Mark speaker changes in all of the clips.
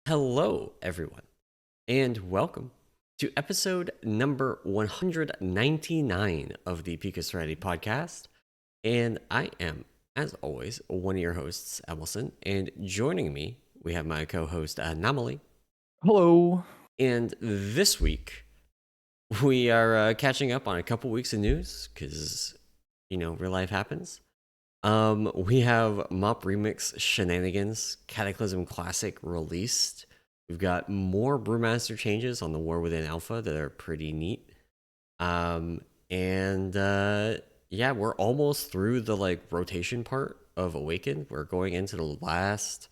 Speaker 1: Hello, everyone, and welcome to episode number 199 of the Pika Serenity podcast. And I am, as always, one of your hosts, Emerson. And joining me, we have my co host, Anomaly.
Speaker 2: Hello.
Speaker 1: And this week, we are catching up on a couple weeks of news because, real life happens. We have Mop Remix Shenanigans Cataclysm Classic released. We've got more Brewmaster changes on the War Within Alpha that are pretty neat. And yeah, we're almost through the rotation part of Awaken. We're going into the last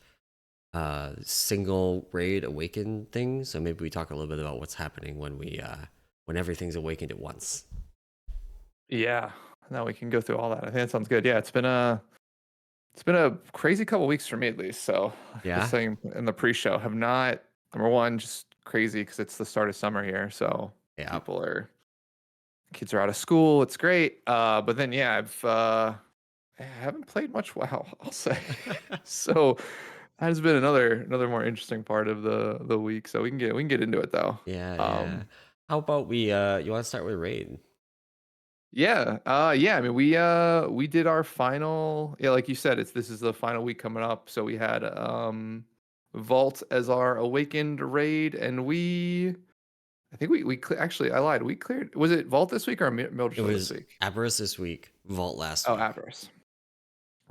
Speaker 1: single raid Awaken thing. So maybe we talk a little bit about what's happening when everything's awakened at once.
Speaker 2: Yeah. Now we can go through all that. I think that sounds good. Yeah, it's been a crazy couple weeks for me at least. So just
Speaker 1: Yeah.
Speaker 2: saying in the pre-show, have not number one, just crazy because it's the start of summer here. So
Speaker 1: Yeah.
Speaker 2: kids are out of school. It's great. But then yeah, I haven't played much WoW, I'll say. So that has been another more interesting part of the week. So we can get into it though.
Speaker 1: Yeah.
Speaker 2: Um
Speaker 1: How about we you want to start with raid?
Speaker 2: Yeah. I mean, we did our final. Yeah, like you said, this is the final week coming up. So we had Vault as our awakened raid, and I think actually I lied. We cleared. Was it Vault this week or
Speaker 1: It
Speaker 2: Mildred this
Speaker 1: was
Speaker 2: week?
Speaker 1: Aberrus this week, Vault last
Speaker 2: Oh,
Speaker 1: week.
Speaker 2: Avarice.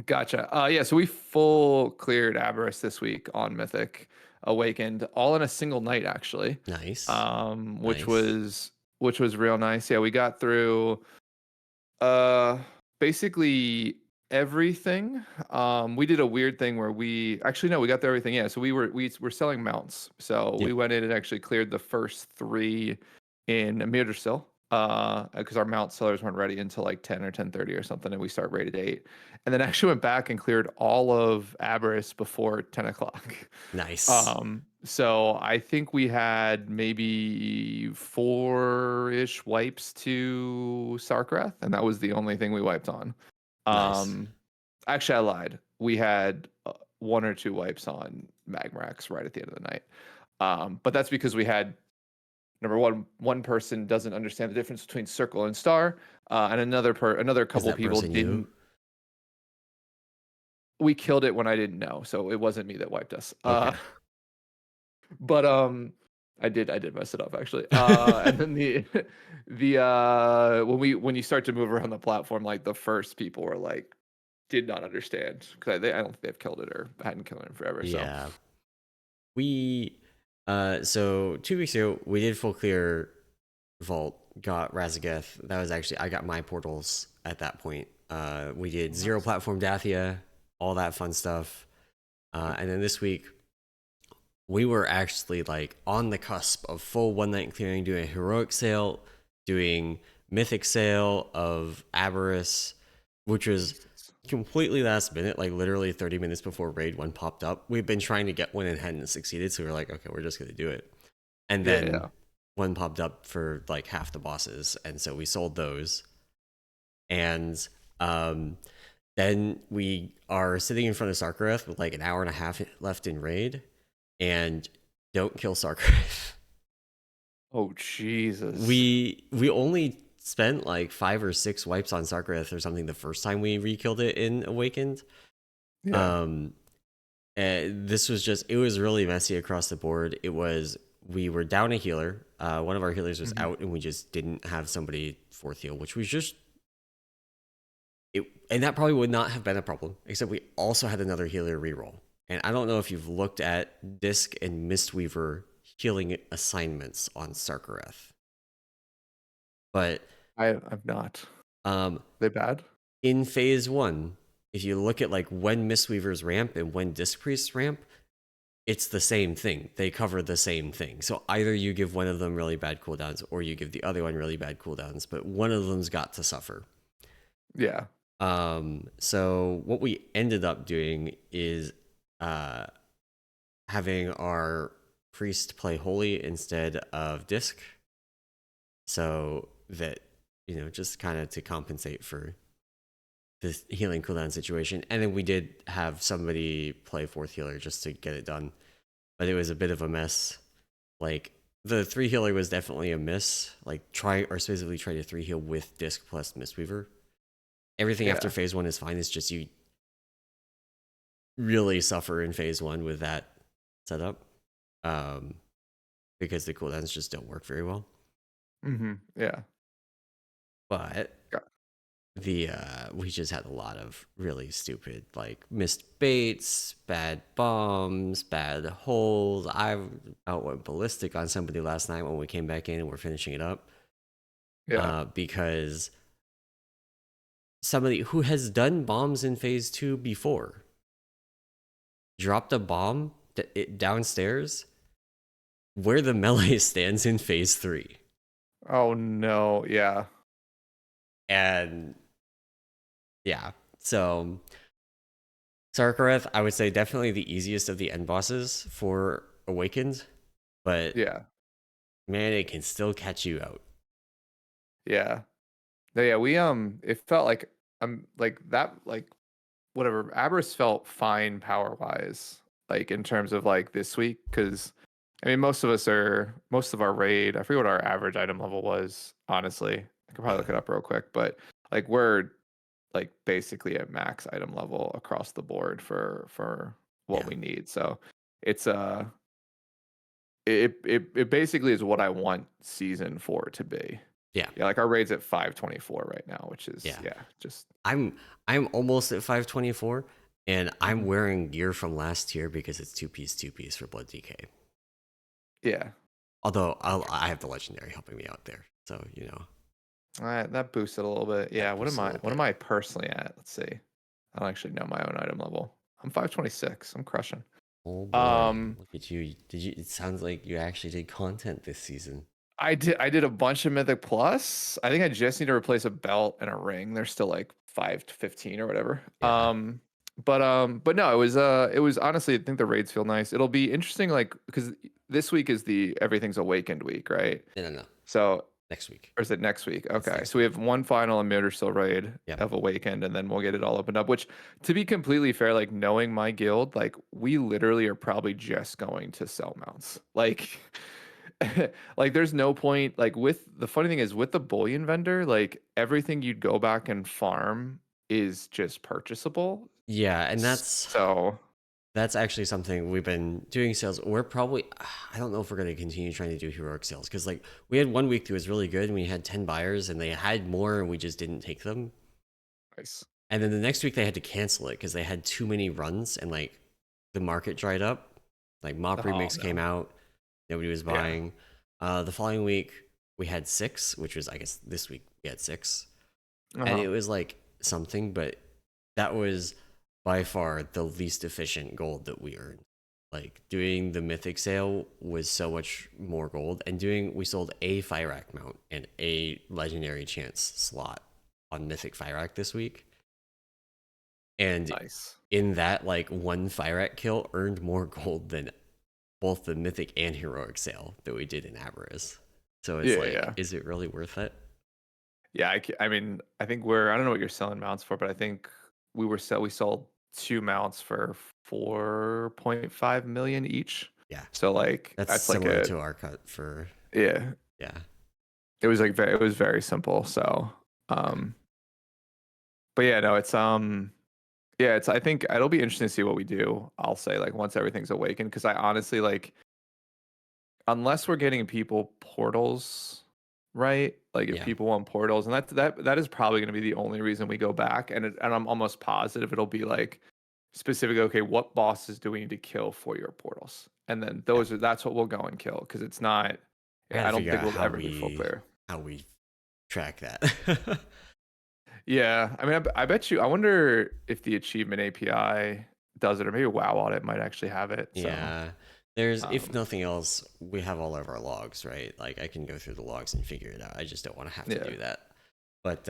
Speaker 2: Gotcha. Yeah. So we full cleared Avarice this week on Mythic Awakened, all in a single night actually.
Speaker 1: Nice.
Speaker 2: Um, which
Speaker 1: Nice.
Speaker 2: was which was real nice. Yeah, we got through. Uh, Basically everything. We did a weird thing where we actually no, we got through everything. Yeah, so we were selling mounts. So we
Speaker 1: Yep.
Speaker 2: went in and actually cleared the first three in Mirrorsill. Because our mount sellers weren't ready until like 10 or 10:30 or something, and we start rated 8. And then actually went back and cleared all of Aberrus before 10 o'clock.
Speaker 1: Nice.
Speaker 2: So I think we had maybe four-ish wipes to Sarkrath, and that was the only thing we wiped on.
Speaker 1: Nice.
Speaker 2: Um, Actually, I lied. We had one or two wipes on Magmarax right at the end of the night. But that's because we had number one person doesn't understand the difference between circle and star, and another
Speaker 1: Is
Speaker 2: couple
Speaker 1: that
Speaker 2: people
Speaker 1: person you?
Speaker 2: didn't. We killed it when I didn't know, so it wasn't me that wiped us.
Speaker 1: Okay.
Speaker 2: But I did mess it up actually. And then the when you start to move around the platform, like the first people were like did not understand because I don't think they've killed it or hadn't killed it in forever. So
Speaker 1: Yeah. We so 2 weeks ago we did full clear Vault, got Razageth. That was actually I got my portals at that point. We did zero
Speaker 2: nice.
Speaker 1: platform Dathia, all that fun stuff. And then this week we were actually like on the cusp of full one night clearing, doing a heroic sale, doing mythic sale of Aberrus, which was
Speaker 2: Jesus.
Speaker 1: completely last minute, like literally 30 minutes before raid one popped up. We've been trying to get one and hadn't succeeded, so we were like, okay, we're just gonna do it. And
Speaker 2: Yeah,
Speaker 1: then
Speaker 2: yeah.
Speaker 1: one popped up for like half the bosses, and so we sold those. And then we are sitting in front of Sarkareth with like an hour and a half left in raid, and don't kill Sarkareth.
Speaker 2: Oh Jesus.
Speaker 1: We only spent like 5 or 6 wipes on Sarkareth or something the first time we re-killed it in Awakened.
Speaker 2: Yeah.
Speaker 1: Um, this was just, it was really messy across the board. We were down a healer. One of our healers was
Speaker 2: Mhm.
Speaker 1: out, and we just didn't have somebody fourth heal, which was just it. And that probably would not have been a problem, except we also had another healer reroll. And I don't know if you've looked at Disc and Mistweaver healing assignments on Sarkareth, but
Speaker 2: I've not.
Speaker 1: um,
Speaker 2: They bad?
Speaker 1: in phase one, if you look at like when Mistweaver's ramp and when Disc Priest's ramp, it's the same thing. They cover the same thing. So either you give one of them really bad cooldowns or you give the other one really bad cooldowns, but one of them's got to suffer.
Speaker 2: Yeah.
Speaker 1: So what we ended up doing is uh, having our priest play holy instead of disc, so that just kind of to compensate for this healing cooldown situation. And then we did have somebody play fourth healer just to get it done. but it was a bit of a mess. Like the 3 healer was definitely a miss. Like try or specifically try to 3 heal with disc plus Mistweaver. Everything after
Speaker 2: Yeah.
Speaker 1: phase 1 is fine. It's just you really suffer in phase 1 with that setup, um, because the cooldowns just don't work very well.
Speaker 2: Yeah.
Speaker 1: But
Speaker 2: Got-
Speaker 1: the we just had a lot of really stupid like missed baits, bad bombs, bad holes. I out went ballistic on somebody last night when we came back in and we're finishing it up,
Speaker 2: Yeah.
Speaker 1: because somebody who has done bombs in phase 2 before dropped a bomb downstairs where the melee stands in phase 3.
Speaker 2: Oh no. Yeah.
Speaker 1: And yeah, so Sarkareth, I would say definitely the easiest of the end bosses for Awakened, but
Speaker 2: Yeah.
Speaker 1: man, it can still catch you out.
Speaker 2: Yeah. No, yeah, we it felt like that like whatever Abris felt fine power wise, like in terms of like this week, because I mean most of our raid, I forget what our average item level was, honestly. I could probably
Speaker 1: Yeah,
Speaker 2: look it up real quick, but like we're like basically at max item level across the board for what
Speaker 1: yeah,
Speaker 2: we need. So it's it basically is what I want season 4 to be.
Speaker 1: yeah,
Speaker 2: Yeah, like our raid's at 524 right now, which is
Speaker 1: yeah.
Speaker 2: yeah, just
Speaker 1: I'm almost at 524, and I'm
Speaker 2: mhm.
Speaker 1: wearing gear from last year because it's two piece for Blood DK.
Speaker 2: Yeah.
Speaker 1: Although I have the legendary helping me out there, so you know
Speaker 2: That boosted a little bit. Yeah,
Speaker 1: that boosts a little
Speaker 2: what am
Speaker 1: bit.
Speaker 2: I personally at? Let's see. I don't actually know my own item level. I'm 526. I'm crushing.
Speaker 1: Oh boy,
Speaker 2: Um
Speaker 1: look at you! Did you? It sounds like you actually did content this season.
Speaker 2: I did a bunch of Mythic Plus. I think I just need to replace a belt and a ring. They're still like 5 to 15 or whatever.
Speaker 1: Yeah,
Speaker 2: But no, it was honestly, I think the raids feel nice. It'll be interesting like because this week is the Everything's Awakened week, right?
Speaker 1: no.
Speaker 2: So
Speaker 1: Next week.
Speaker 2: or is it next week?
Speaker 1: It's
Speaker 2: Okay.
Speaker 1: next
Speaker 2: So we
Speaker 1: week.
Speaker 2: have one final Immersill raid
Speaker 1: Yep.
Speaker 2: of Awakened, and then we'll get it all opened up. Which, to be completely fair, like knowing my guild, like we literally are probably just going to sell mounts. Like, like there's no point. Like with the funny thing is with the bullion vendor, like everything you'd go back and farm is just purchasable.
Speaker 1: Yeah, and
Speaker 2: So
Speaker 1: that's actually something we've been doing sales. We're probably I don't know if we're going to continue trying to do heroic sales because like we had 1 week that was really good and we had 10 buyers and they had more and we just didn't take them.
Speaker 2: nice.
Speaker 1: And then the next week they had to cancel it because they had too many runs and like the market dried up. Like Mop
Speaker 2: Oh
Speaker 1: Remix came
Speaker 2: no.
Speaker 1: out, nobody was
Speaker 2: Yeah.
Speaker 1: buying. The following week we had 6, which was I guess this week we had 6, and
Speaker 2: Uh-huh.
Speaker 1: it was like something, but that was by far the least efficient gold that we earned. Like doing the mythic sale was so much more gold, and we sold a fire rack mount and a legendary chance slot on mythic fire rack this week, and
Speaker 2: Nice.
Speaker 1: in that like one fire rack kill earned more gold than both the mythic and heroic sale that we did in Avarice. So it's
Speaker 2: Yeah,
Speaker 1: like,
Speaker 2: yeah.
Speaker 1: is it really worth it?
Speaker 2: Yeah, I mean, I think I don't know what you're selling mounts for, but I think we sold 2 mounts for 4.5 million each.
Speaker 1: Yeah,
Speaker 2: So like
Speaker 1: that's
Speaker 2: that's like
Speaker 1: similar
Speaker 2: a
Speaker 1: to our cut for
Speaker 2: yeah.
Speaker 1: yeah.
Speaker 2: It was like it was very simple. So um but yeah, no, it's yeah, it's I think it'll be interesting to see what we do. I'll say like once everything's awakened because I honestly like unless we're getting people portals right, like if
Speaker 1: Yeah.
Speaker 2: people want portals, and that is probably going to be the only reason we go back, and I'm almost positive it'll be like specific. Okay, what bosses do we need to kill for your portals, and then
Speaker 1: Yeah.
Speaker 2: that's what we'll go and kill because it's not.
Speaker 1: I
Speaker 2: Yeah,
Speaker 1: gotta
Speaker 2: I don't
Speaker 1: figure
Speaker 2: think
Speaker 1: out
Speaker 2: we'll ever get full clear.
Speaker 1: how we track that.
Speaker 2: Yeah, I mean, I bet you. I wonder if the achievement API does it, or maybe WoW Audit might actually have it. So,
Speaker 1: Yeah. There's if
Speaker 2: um,
Speaker 1: nothing else, we have all of our logs, right? Like I can go through the logs and figure it out. I just don't want to have to
Speaker 2: yeah.
Speaker 1: do that. But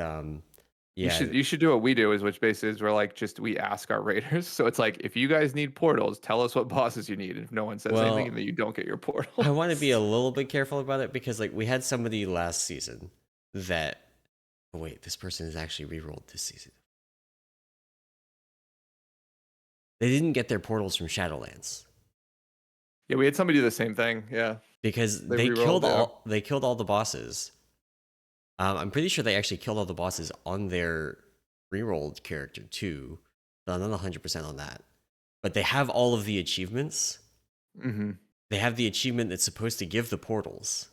Speaker 1: yeah,
Speaker 2: You should do what we do is which basically is we're like just we ask our raiders. So it's like if you guys need portals, tell us what bosses you need. And if no one says anything,
Speaker 1: well,
Speaker 2: then you don't get your
Speaker 1: I want to be a
Speaker 2: portals.
Speaker 1: little bit careful about it because like we had somebody last season that oh wait, this person is actually rerolled this season. They didn't get their portals from Shadowlands.
Speaker 2: Yeah, we had somebody do the same thing. Yeah,
Speaker 1: because
Speaker 2: they
Speaker 1: they
Speaker 2: re-rolled.
Speaker 1: killed
Speaker 2: Yeah.
Speaker 1: all the bosses. I'm pretty sure they actually killed all the bosses on their rerolled character too. But I'm not 100% on that. But they have all of the achievements.
Speaker 2: Mm-hmm.
Speaker 1: They have the achievement that's supposed to give the portals.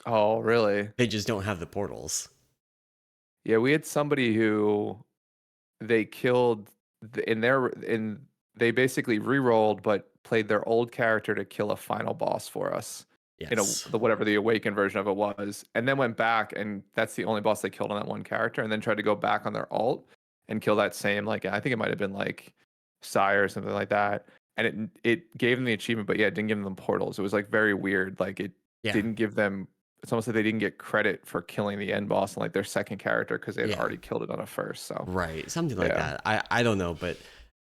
Speaker 2: Oh, really?
Speaker 1: They just don't have the portals.
Speaker 2: Yeah, we had somebody who they killed in their in they basically re-rolled but played their old character to kill a final boss for us in
Speaker 1: Yes.
Speaker 2: the whatever the awakened version of it was, and then went back and that's the only boss they killed on that one character, and then tried to go back on their alt and kill that same, like I think it might have been like Sire or something like that, and it gave them the achievement, but yeah, it didn't give them portals. It was like very weird. Like it
Speaker 1: Yeah.
Speaker 2: didn't give them. It's almost like they didn't get credit for killing the end boss on like their second character because they had
Speaker 1: Yeah.
Speaker 2: already killed it on a first. So
Speaker 1: Right. Something like
Speaker 2: yeah.
Speaker 1: that. I don't know, but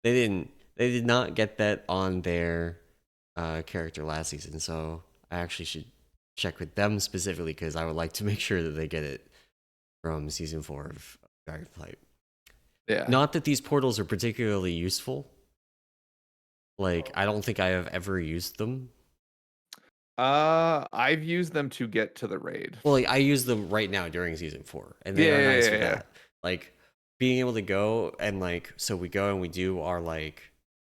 Speaker 1: they did not get that on their character last season, so I actually should check with them specifically because I would like to make sure that they get it from season 4 of Dragonflight.
Speaker 2: Yeah.
Speaker 1: Not that these portals are particularly useful. Like, I don't think I have ever used them.
Speaker 2: I've used them to get to the raid.
Speaker 1: Well, like, I use them right now during season 4, and
Speaker 2: Yeah,
Speaker 1: they are nice
Speaker 2: yeah,
Speaker 1: for
Speaker 2: yeah, yeah.
Speaker 1: that. Like, being able to go and, like, so we go and we do our, like,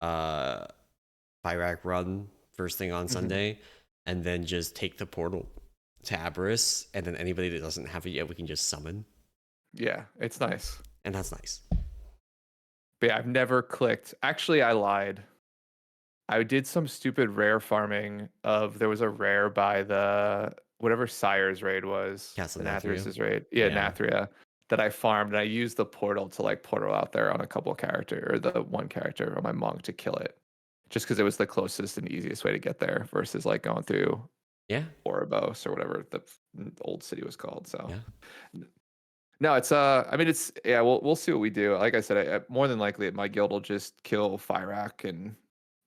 Speaker 1: uh, Fyrak run first thing on
Speaker 2: Mhm.
Speaker 1: Sunday, and then just take the portal to Aberys, and then anybody that doesn't have it yet, we can just summon,
Speaker 2: Yeah, it's nice.
Speaker 1: and that's nice.
Speaker 2: But yeah, I've never clicked. Actually, I lied. I did some stupid rare farming of there was a rare by the whatever Sire's raid was,
Speaker 1: Castle
Speaker 2: the
Speaker 1: Nathria.
Speaker 2: Nathrius's raid. Yeah,
Speaker 1: Yeah.
Speaker 2: Nathria that I farmed, and I used the portal to like portal out there on a couple character or the one character on my monk to kill it. Just because it was the closest and easiest way to get there versus like going through
Speaker 1: Yeah.
Speaker 2: Oribos or whatever the old city was called. So
Speaker 1: Yeah.
Speaker 2: no, it's I mean it's yeah, we'll see what we do. Like I said, more than likely my guild will just kill Fyrak and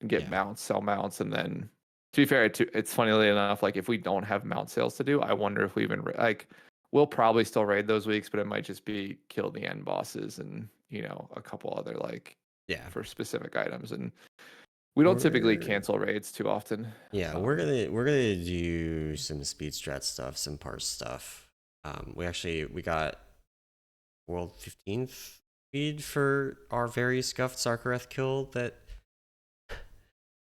Speaker 2: get
Speaker 1: Yeah.
Speaker 2: mounts, sell mounts, and then to be fair, it's funnily enough, like if we don't have mount sales to do, I wonder if we even like we'll probably still raid those weeks, but it might just be kill the end bosses and a couple other like
Speaker 1: Yeah.
Speaker 2: for specific items, and we don't typically
Speaker 1: We're
Speaker 2: cancel raids too often.
Speaker 1: Yeah,
Speaker 2: Um,
Speaker 1: we're gonna do some speed strat stuff, some parse stuff. We got world 15th speed for our very scuffed Sarkareth kill. That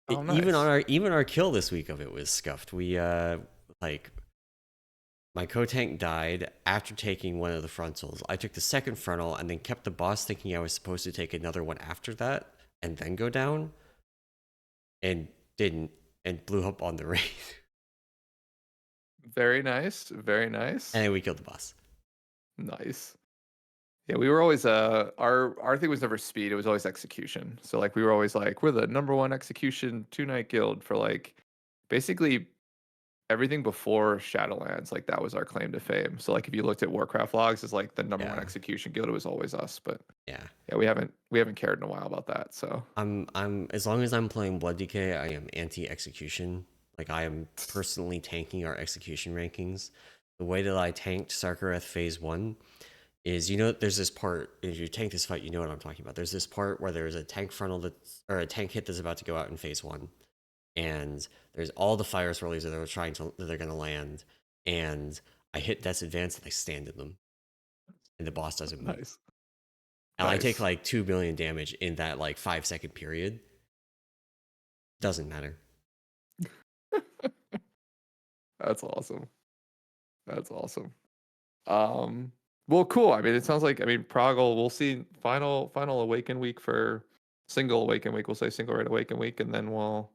Speaker 2: oh, nice.
Speaker 1: even our kill this week of it was scuffed. We like my co-tank died after taking one of the frontals. I took the second frontal and then kept the boss thinking I was supposed to take another one after that and then go down, and didn't, and blew up on the raid.
Speaker 2: Very nice. Very nice.
Speaker 1: And then we killed the boss.
Speaker 2: Nice. Yeah, we were always our thing was never speed, it was always execution. So like we were always like we're the number one execution two-night guild for like basically everything before Shadowlands. Like that was our claim to fame. So like if you looked at Warcraft logs as like the number one
Speaker 1: Yeah,
Speaker 2: execution guild, it was always us. But
Speaker 1: yeah.
Speaker 2: yeah, we haven't cared in a while about that. So
Speaker 1: I'm as long as I'm playing Blood Decay, I am anti-execution. Like I am personally tanking our execution rankings. The way that I tanked Sarkareth Phase 1 is, there's this part, if you tank this fight, you know what I'm talking about. There's this part where there's a tank frontal or a tank hit that's about to go out in Phase 1. And there's all the fire swirlies that they're gonna land. And I hit Death's Advance and I stand in them. And the boss doesn't move.
Speaker 2: nice.
Speaker 1: And I take
Speaker 2: Nice.
Speaker 1: like 2 billion damage in that like 5-second period. Doesn't matter.
Speaker 2: That's awesome. That's awesome. Well, cool. I mean, it sounds like Proggle. We'll see final Awaken week for single Awaken week. We'll say single raid Awaken week, and then we'll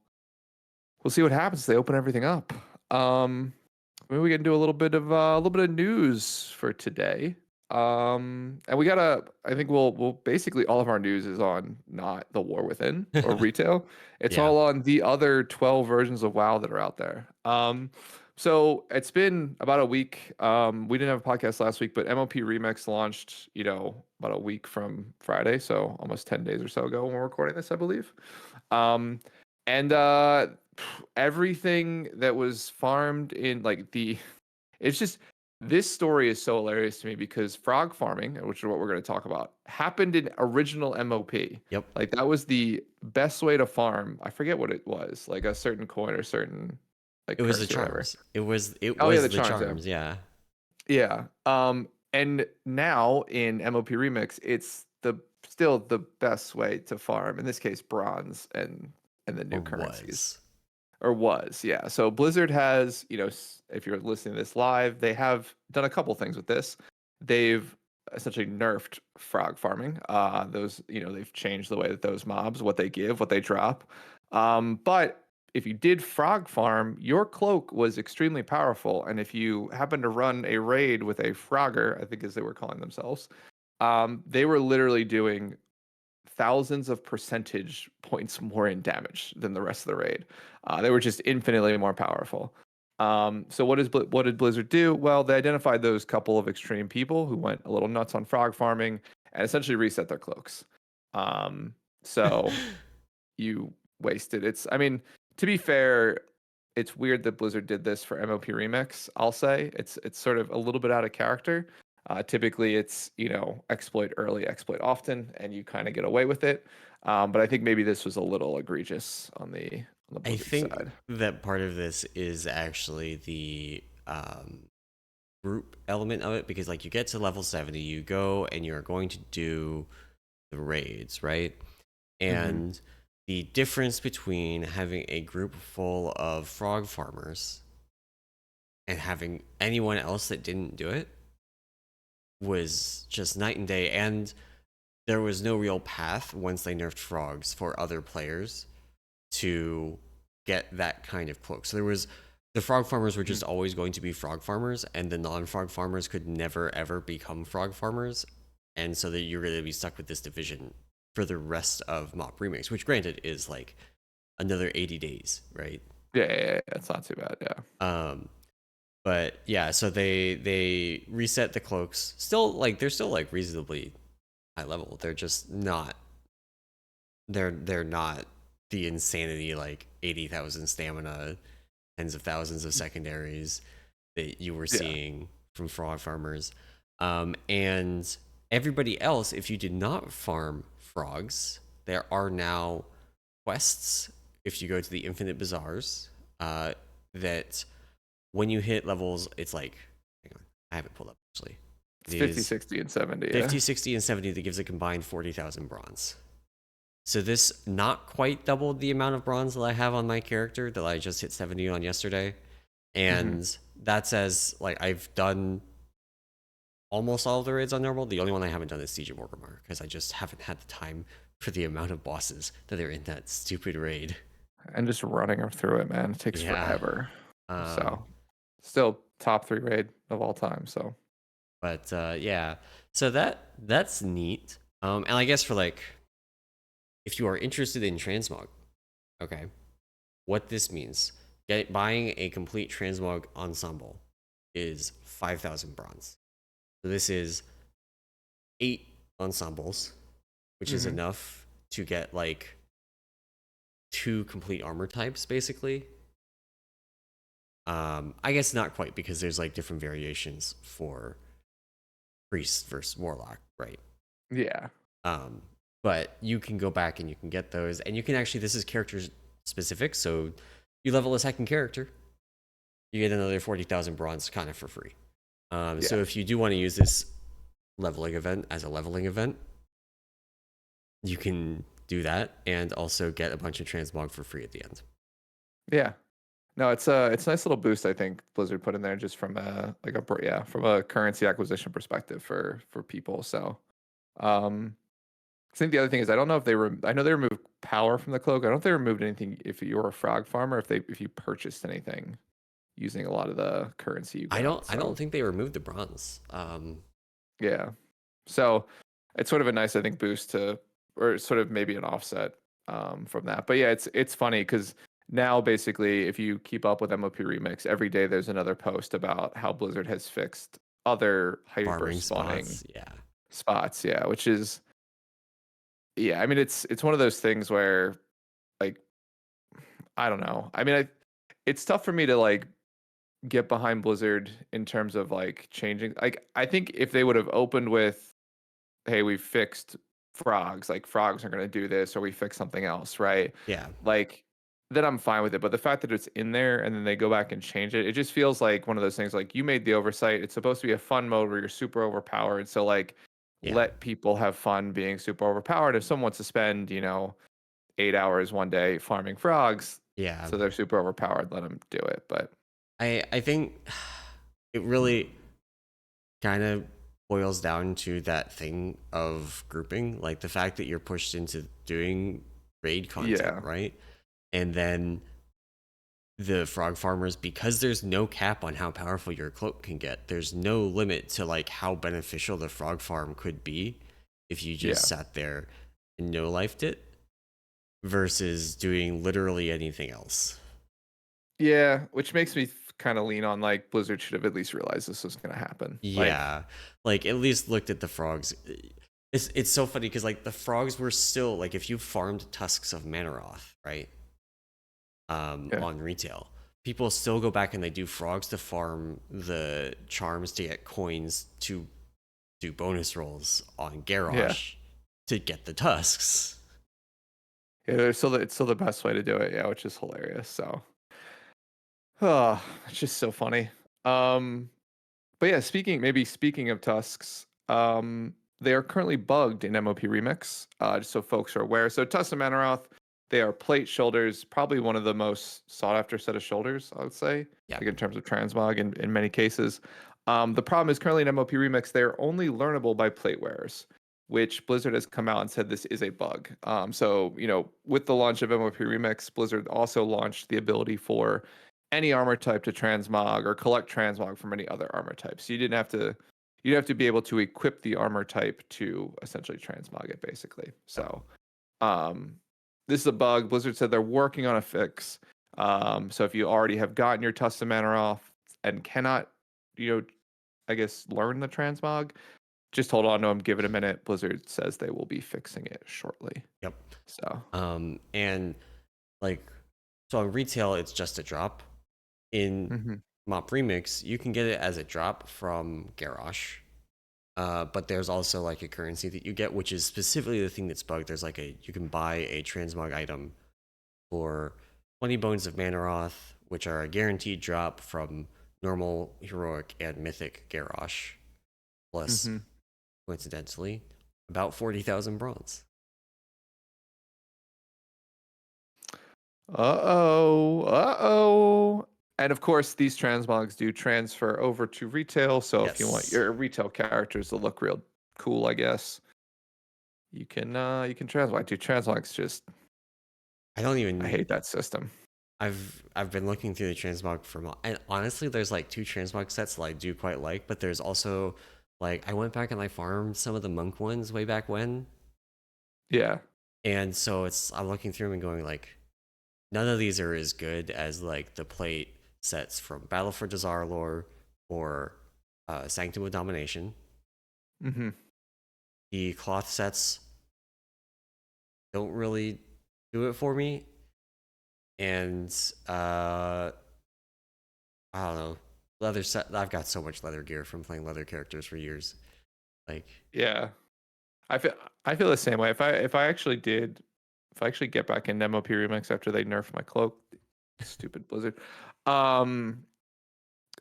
Speaker 2: see what happens. They open everything up. Maybe we can do a little bit of news for today. And we gotta. I think we'll basically all of our news is on not the War Within or retail. It's
Speaker 1: Yeah.
Speaker 2: all on the other 12 versions of WoW that are out there. So it's been about a week. We didn't have a podcast last week, but MOP Remix launched, about a week from Friday, so almost 10 days or so ago when we're recording this, I believe. Um, and everything that was farmed in like it's just this story is so hilarious to me because frog farming, which is what we're going to talk about, happened in original MOP.
Speaker 1: Yep.
Speaker 2: Like that was the best way to farm. I forget what it was, like a certain coin or certain like
Speaker 1: It was the
Speaker 2: currency or whatever.
Speaker 1: charms. It
Speaker 2: Oh yeah,
Speaker 1: was
Speaker 2: the
Speaker 1: the
Speaker 2: charms. Yeah,
Speaker 1: charms. Yeah.
Speaker 2: yeah. And now in MOP Remix, it's the still the best way to farm. In this case, bronze and the
Speaker 1: Or
Speaker 2: new currencies.
Speaker 1: was.
Speaker 2: Or was, yeah. So Blizzard has, if you're listening to this live, they have done a couple things with this. They've essentially nerfed frog farming. Those, they've changed the way that those mobs, what they give, what they drop. But if you did frog farm, your cloak was extremely powerful. And if you happen to run a raid with a frogger, I think as they were calling themselves, they were literally doing thousands of percentage points more in damage than the rest of the raid. They were just infinitely more powerful. So what did Blizzard do? Well, they identified those couple of extreme people who went a little nuts on frog farming and essentially reset their cloaks. So you wasted. I mean, to be fair, it's weird that Blizzard did this for MOP Remix. I'll say it's sort of a little bit out of character. Typically, it's exploit early, exploit often, and you kind of get away with it. But I think maybe this was a little egregious on the
Speaker 1: I
Speaker 2: Blizzard
Speaker 1: think
Speaker 2: side.
Speaker 1: that part of this is actually the group element of it, because like you get to level 70, you go and you're going to do the raids, right?
Speaker 2: Hmm.
Speaker 1: And the difference between having a group full of frog farmers and having anyone else that didn't do it was just night and day. And there was no real path once they nerfed frogs for other players to get that kind of cloak. So there was the frog farmers were just always going to be frog farmers, and the non-frog farmers could never ever become frog farmers, and so that you're going to be stuck with this division for the rest of Mop Remix, which granted is like another 80 days, right?
Speaker 2: Yeah, it's not too bad. Yeah.
Speaker 1: Um, but yeah, so they reset the cloaks. Still like they're still like reasonably high level. They're just not they're not the insanity like 80,000 stamina, tens of thousands of secondaries that you were
Speaker 2: Yeah.
Speaker 1: seeing from frog farmers. And everybody else, if you did not farm frogs, there are now quests if you go to the Infinite Bazaars that when you hit levels, it's like, hang on, I have it pulled up actually.
Speaker 2: It's
Speaker 1: It
Speaker 2: 50,
Speaker 1: is
Speaker 2: 60, and 70. Yeah.
Speaker 1: 50, 60, and 70 that gives a combined 40,000 bronze. So this not quite doubled the amount of bronze that I have on my character that I just hit 70 on yesterday.
Speaker 2: Hmm.
Speaker 1: And that's as like I've done almost all of the raids on normal. The only one I haven't done is Siege of Orgrimmar because I just haven't had the time for the amount of bosses that are in that stupid raid.
Speaker 2: And just running them through it, man, it takes
Speaker 1: Yeah.
Speaker 2: forever.
Speaker 1: Um,
Speaker 2: So still top 3 raid of all time. So
Speaker 1: but yeah. So that's neat. And I guess for like if you are interested in transmog, okay, what this means, buying a complete transmog ensemble is 5,000 bronze. So this is 8 ensembles, which is
Speaker 2: hmm.
Speaker 1: enough to get like 2 complete armor types, basically. I guess not quite because there's like different variations for priest versus warlock, right?
Speaker 2: Yeah.
Speaker 1: Um, but you can go back and you can get those, and you can actually, this is character specific, so you level a second character, you get another 40,000 bronze kind of for free.
Speaker 2: Yeah.
Speaker 1: So if you do want to use this leveling event as a leveling event, you can do that and also get a bunch of transmog for free at the end.
Speaker 2: Yeah. No, it's a nice little boost I think Blizzard put in there just from a from a currency acquisition perspective for people. So I think the other thing is I don't know if I know they removed power from the cloak. I don't know if they removed anything if you were a frog farmer, if you purchased anything using a lot of the currency you got.
Speaker 1: I don't
Speaker 2: So
Speaker 1: think they removed the bronze.
Speaker 2: yeah. So it's sort of a nice, I think, boost to, or sort of maybe an offset from that. But yeah, it's funny because now basically, if you keep up with MOP Remix, every day there's another post about how Blizzard has fixed other hyper
Speaker 1: Farming
Speaker 2: spawning
Speaker 1: spots, yeah.
Speaker 2: spots. Yeah, which is yeah. I mean, it's one of those things where like I don't know. I mean, it's tough for me to like get behind Blizzard in terms of like changing. Like I think if they would have opened with, "Hey, we fixed frogs. Like frogs are going to do this, or we fix something else," right?
Speaker 1: Yeah,
Speaker 2: Like then I'm fine with it. But the fact that it's in there and then they go back and change it, it just feels like one of those things. Like you made the oversight. It's supposed to be a fun mode where you're super overpowered. So like
Speaker 1: yeah,
Speaker 2: let people have fun being super overpowered. If someone wants to spend 8 hours one day farming frogs,
Speaker 1: yeah.
Speaker 2: so they're super overpowered, let them do it. But
Speaker 1: I think it really kind of boils down to that thing of grouping, like the fact that you're pushed into doing raid content,
Speaker 2: yeah,
Speaker 1: right? And then the frog farmers, because there's no cap on how powerful your cloak can get, there's no limit to like how beneficial the frog farm could be if you just
Speaker 2: yeah.
Speaker 1: sat there and no lifed it versus doing literally anything else.
Speaker 2: Yeah, which makes me kind of lean on like Blizzard should have at least realized this was going to happen. Like,
Speaker 1: Yeah, like at least looked at the frogs. It's so funny because like the frogs were still like if you farmed tusks of Manaroth, right?
Speaker 2: yeah,
Speaker 1: On retail, people still go back and they do frogs to farm the charms to get coins to do bonus rolls on
Speaker 2: yeah,
Speaker 1: Garrosh to get the tusks.
Speaker 2: yeah. It's still the best way to do it. Yeah, which is hilarious. So, oh, it's just so funny. Um, but yeah, speaking of tusks, they are currently bugged in MOP Remix. Just so folks are aware. So Tusks of Manaroth, they are plate shoulders, probably one of the most sought after set of shoulders, I would say,
Speaker 1: Yeah,
Speaker 2: like in terms of transmog in many cases. The problem is currently in MOP Remix, they are only learnable by plate wearers, which Blizzard has come out and said this is a bug. So, with the launch of MOP Remix, Blizzard also launched the ability for any armor type to transmog or collect transmog from any other armor type. So you'd have to be able to equip the armor type to essentially transmog it basically.
Speaker 1: yep.
Speaker 2: So um this is a bug. Blizzard said they're working on a fix. So if you already have gotten your Tusken Manor off and cannot, you know, I guess learn the transmog, just hold on to them, give it a minute. Blizzard says they will be fixing it shortly.
Speaker 1: Yep.
Speaker 2: So
Speaker 1: And like so on retail it's just a drop. In
Speaker 2: mhm.
Speaker 1: Mop Remix, you can get it as a drop from Garrosh. But there's also like a currency that you get, which is specifically the thing that's bugged. There's like you can buy a transmog item for 20 bones of Manaroth, which are a guaranteed drop from normal, heroic, and mythic Garrosh, plus
Speaker 2: Mhm.
Speaker 1: coincidentally about 40,000 bronze.
Speaker 2: Uh-oh. Uh-oh. And of course, these transmogs do transfer over to retail. So if you want
Speaker 1: Yes,
Speaker 2: your retail characters to look real cool, I guess, you can transmog. Dude, transmogs just
Speaker 1: I don't
Speaker 2: I
Speaker 1: even.
Speaker 2: hate that system.
Speaker 1: I've been looking through the transmog and honestly, there's like two transmog sets that I do quite like, but there's also like I went back and I farmed some of the monk ones way back when,
Speaker 2: Yeah.
Speaker 1: and so I'm looking through them and going like none of these are as good as like the plate sets from Battle for Dazar'alor or Sanctum of Domination.
Speaker 2: Hmm.
Speaker 1: The cloth sets don't really do it for me, and I don't know. Leather set. I've got so much leather gear from playing leather characters for years. Like,
Speaker 2: Yeah. I feel I feel the same way. If I actually get back in MOP Remix after they nerf my cloak, stupid Blizzard. Um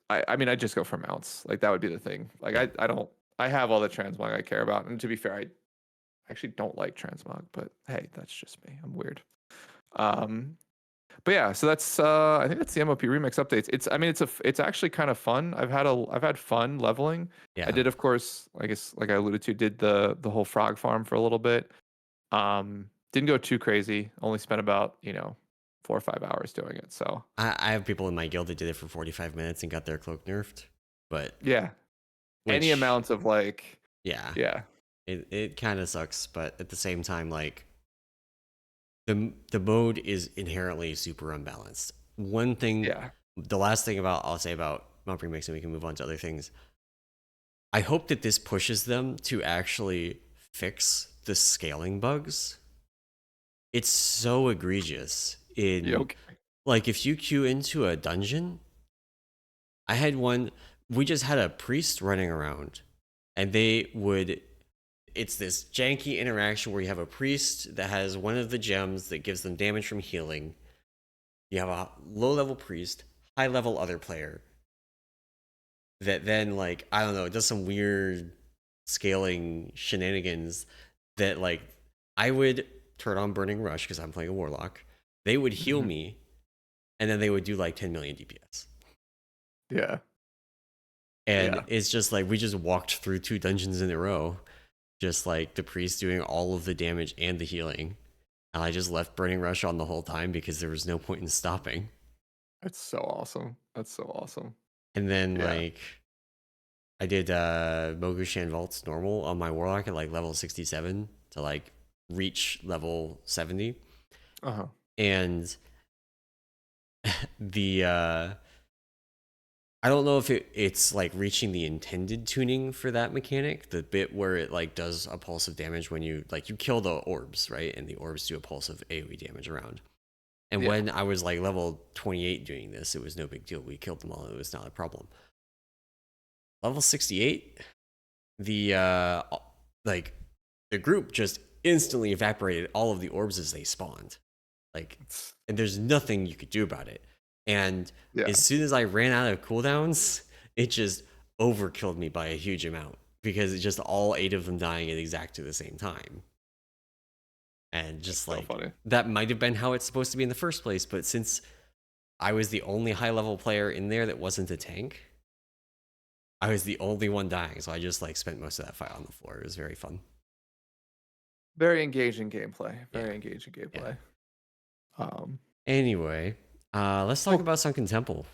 Speaker 2: I mean I just go for mounts. Like that would be the thing. Like
Speaker 1: yeah,
Speaker 2: I don't I have all the transmog I care about. And to be fair, I actually don't like transmog, but hey, that's just me. I'm weird. Um, but yeah, so that's I think that's the MOP remix updates. It's I mean it's actually kind of fun. I've had fun leveling. I
Speaker 1: yeah.
Speaker 2: did of course, I guess like I alluded to, did the whole frog farm for a little bit. Didn't go too crazy. Only spent about 4 or 5 hours doing it. So
Speaker 1: I have people in my guild that did it for 45 minutes and got their cloak nerfed, but
Speaker 2: yeah, any
Speaker 1: which,
Speaker 2: amount of like
Speaker 1: yeah,
Speaker 2: yeah
Speaker 1: it kind of sucks, but at the same time, like the mode is inherently super unbalanced. One thing,
Speaker 2: yeah
Speaker 1: the last thing about I'll say about Mump Remix, and we can move on to other things. I hope that this pushes them to actually fix the scaling bugs. It's so egregious
Speaker 2: yeah
Speaker 1: in
Speaker 2: okay
Speaker 1: like if you queue into a dungeon I had one. We just had a priest running around, and they would. It's this janky interaction where you have a priest that has one of the gems that gives them damage from healing. You have a low level priest, high level other player that then, like, I don't know, it does some weird scaling shenanigans that, like, I would turn on Burning Rush because I'm playing a warlock. They would heal
Speaker 2: Mhm.
Speaker 1: me, and then they would do like 10 million DPS.
Speaker 2: Yeah.
Speaker 1: And
Speaker 2: Yeah.
Speaker 1: it's just like we just walked through 2 dungeons in a row, just like the priest doing all of the damage and the healing. And I just left Burning Rush on the whole time because there was no point in stopping.
Speaker 2: That's so awesome. That's so awesome.
Speaker 1: And then
Speaker 2: Yeah.
Speaker 1: like I did Mogushan Vaults normal on my warlock at like level 67 to like reach level 70.
Speaker 2: Uh-huh.
Speaker 1: And the I don't know if it's like reaching the intended tuning for that mechanic, the bit where it like does a pulse of damage when you like you kill the orbs, right? And the orbs do a pulse of AoE damage around. And
Speaker 2: Yeah.
Speaker 1: when I was like level 28 doing this, it was no big deal. We killed them all. It was not a problem. Level 68, the like the group just instantly evaporated all of the orbs as they spawned. Like,
Speaker 2: It's,
Speaker 1: and there's nothing you could do about it. And
Speaker 2: yeah.
Speaker 1: as soon as I ran out of cooldowns, it just overkilled me by a huge amount because it's just all 8 of them dying at exactly the same time. And
Speaker 2: That's
Speaker 1: just
Speaker 2: so
Speaker 1: like
Speaker 2: funny.
Speaker 1: that might have been how it's supposed to be in the first place, but since I was the only high level player in there that wasn't a tank, I was the only one dying, so I just like spent most of that fight on the floor. It was very fun.
Speaker 2: Very engaging gameplay.
Speaker 1: Yeah,
Speaker 2: Very engaging
Speaker 1: yeah.
Speaker 2: gameplay. Um,
Speaker 1: Anyway, let's talk
Speaker 2: well,
Speaker 1: about Sunken Temple.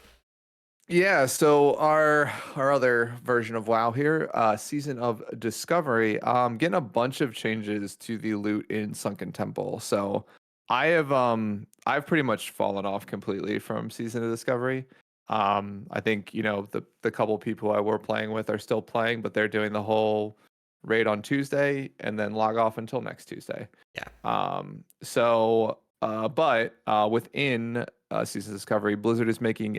Speaker 2: yeah, so our other version of WoW here, Season of Discovery, getting a bunch of changes to the loot in Sunken Temple. So I've pretty much fallen off completely from Season of Discovery. I think, the couple people I were playing with are still playing, but they're doing the whole raid on Tuesday and then log off until next Tuesday.
Speaker 1: Yeah,
Speaker 2: But within Season Discovery, Blizzard is making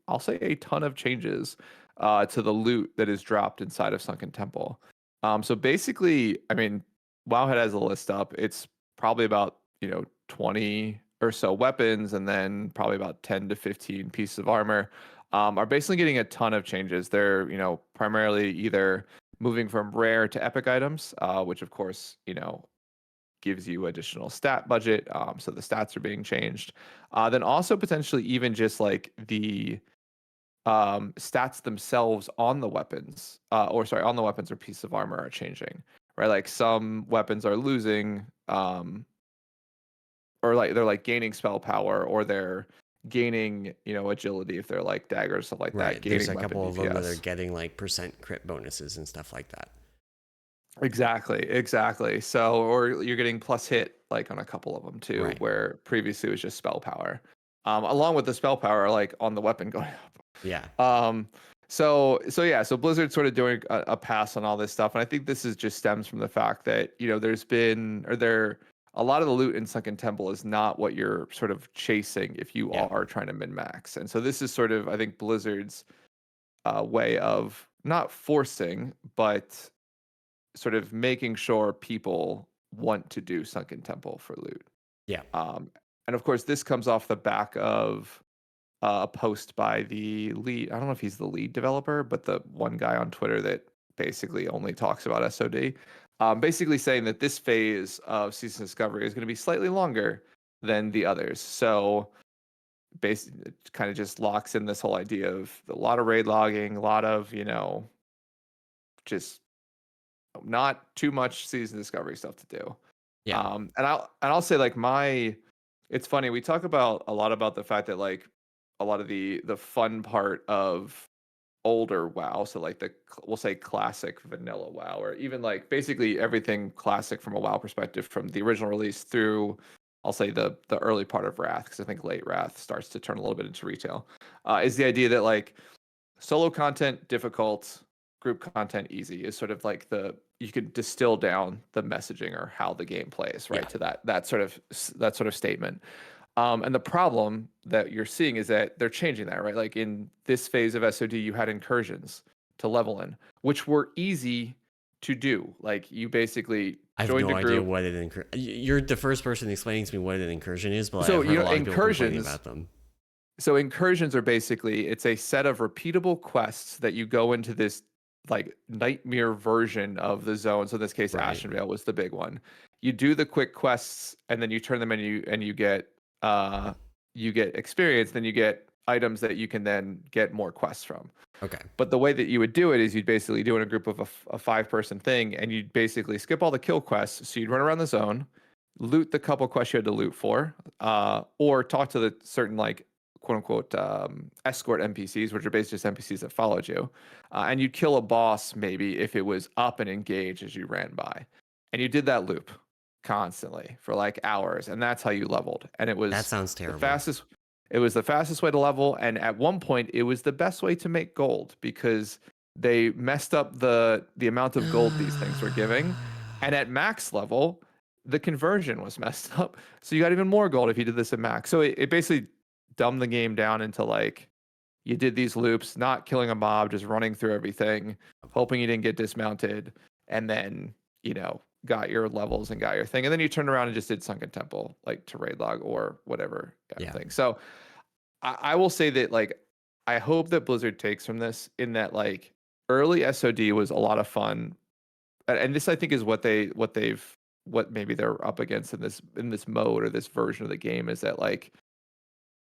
Speaker 2: I'll say a ton of changes to the loot that is dropped inside of Sunken Temple. So basically, I mean, Wowhead has a list up. It's probably about, 20 or so weapons and then probably about 10 to 15 pieces of armor. Are basically getting a ton of changes. They're, primarily either moving from rare to epic items, which of course, gives you additional stat budget. So the stats are being changed. Then also potentially even just like the stats themselves on the weapons, on the weapons or piece of armor are changing, right? Like some weapons are losing, or like they're like gaining spell power, or they're gaining, agility if they're like daggers, stuff like that,
Speaker 1: right. There's
Speaker 2: gaining
Speaker 1: a
Speaker 2: weapon
Speaker 1: couple of them that are
Speaker 2: DPS.
Speaker 1: getting like percent crit bonuses and stuff like that.
Speaker 2: Exactly, exactly. So, or you're getting plus hit like on a couple of them too,
Speaker 1: Right.
Speaker 2: where previously it was just spell power. Along with the spell power, like on the weapon going
Speaker 1: Yeah.
Speaker 2: up. So yeah, so Blizzard's sort of doing a pass on all this stuff, and I think this is just stems from the fact that there's been or there a lot of the loot in Sunken Temple is not what you're sort of chasing if you
Speaker 1: Yeah.
Speaker 2: are trying to min max, and so this is sort of I think Blizzard's way of not forcing, but sort of making sure people want to do Sunken Temple for loot.
Speaker 1: Yeah.
Speaker 2: Um, and of course, this comes off the back of a post by the lead. I don't know if he's the lead developer, but the one guy on Twitter that basically only talks about SOD, basically saying that this phase of Season Discovery is going to be slightly longer than the others. So basically, it kind of just locks in this whole idea of a lot of raid logging, a lot of, just not too much season discovery stuff to do.
Speaker 1: Yeah.
Speaker 2: And I'll say like it's funny, we talk about a lot about the fact that like a lot of the fun part of older WoW, so like we'll say classic vanilla WoW, or even like basically everything classic from a WoW perspective from the original release through I'll say the early part of Wrath, because I think late Wrath starts to turn a little bit into retail, is the idea that like solo content difficult, group content easy is sort of like you could distill down the messaging or how the game plays,
Speaker 1: Yeah.
Speaker 2: right, to that sort of statement. And the problem that you're seeing is that they're changing that, right? Like in this phase of SOD, you had incursions to level in, which were easy to do. Like you basically
Speaker 1: I have
Speaker 2: joined
Speaker 1: no
Speaker 2: a
Speaker 1: idea
Speaker 2: group.
Speaker 1: what an incursion. You're the first person explaining to me what an incursion is, but
Speaker 2: So
Speaker 1: I've heard
Speaker 2: you
Speaker 1: a
Speaker 2: know,
Speaker 1: lot of people complaining
Speaker 2: incursions.
Speaker 1: about them.
Speaker 2: So incursions are basically it's a set of repeatable quests that you go into this like nightmare version of the zone. So in this case,
Speaker 1: Right.
Speaker 2: Ashenvale was the big one. You do the quick quests and then you turn them in and uh you get experience, then you get items that you can then get more quests from.
Speaker 1: Okay.
Speaker 2: But the way that you would do it is you'd basically do it in a group of a 5-person thing, and you'd basically skip all the kill quests. So you'd run around the zone, loot the couple quests you had to loot for, or talk to the certain like quote unquote escort NPCs, which are basically just NPCs that followed you, and you'd kill a boss maybe if it was up and engaged as you ran by, and you did that loop constantly for like hours, and that's how you leveled. And it
Speaker 1: That
Speaker 2: was
Speaker 1: sounds
Speaker 2: the
Speaker 1: terrible.
Speaker 2: fastest it was the fastest way to level, and at one point, it was the best way to make gold because they messed up the amount of gold these things were giving. And at max level, the conversion was messed up. So you got even more gold if you did this at max. So it basically dumbed the game down into like you did these loops, not killing a mob, just running through everything, hoping you didn't get dismounted, and then, got your levels and got your thing. And then you turned around and just did Sunken Temple, like to raid log or whatever kind of
Speaker 1: Yeah.
Speaker 2: thing. So I will say that like I hope that Blizzard takes from this in that like early SOD was a lot of fun. And this I think is what maybe they're up against in this mode or this version of the game is that like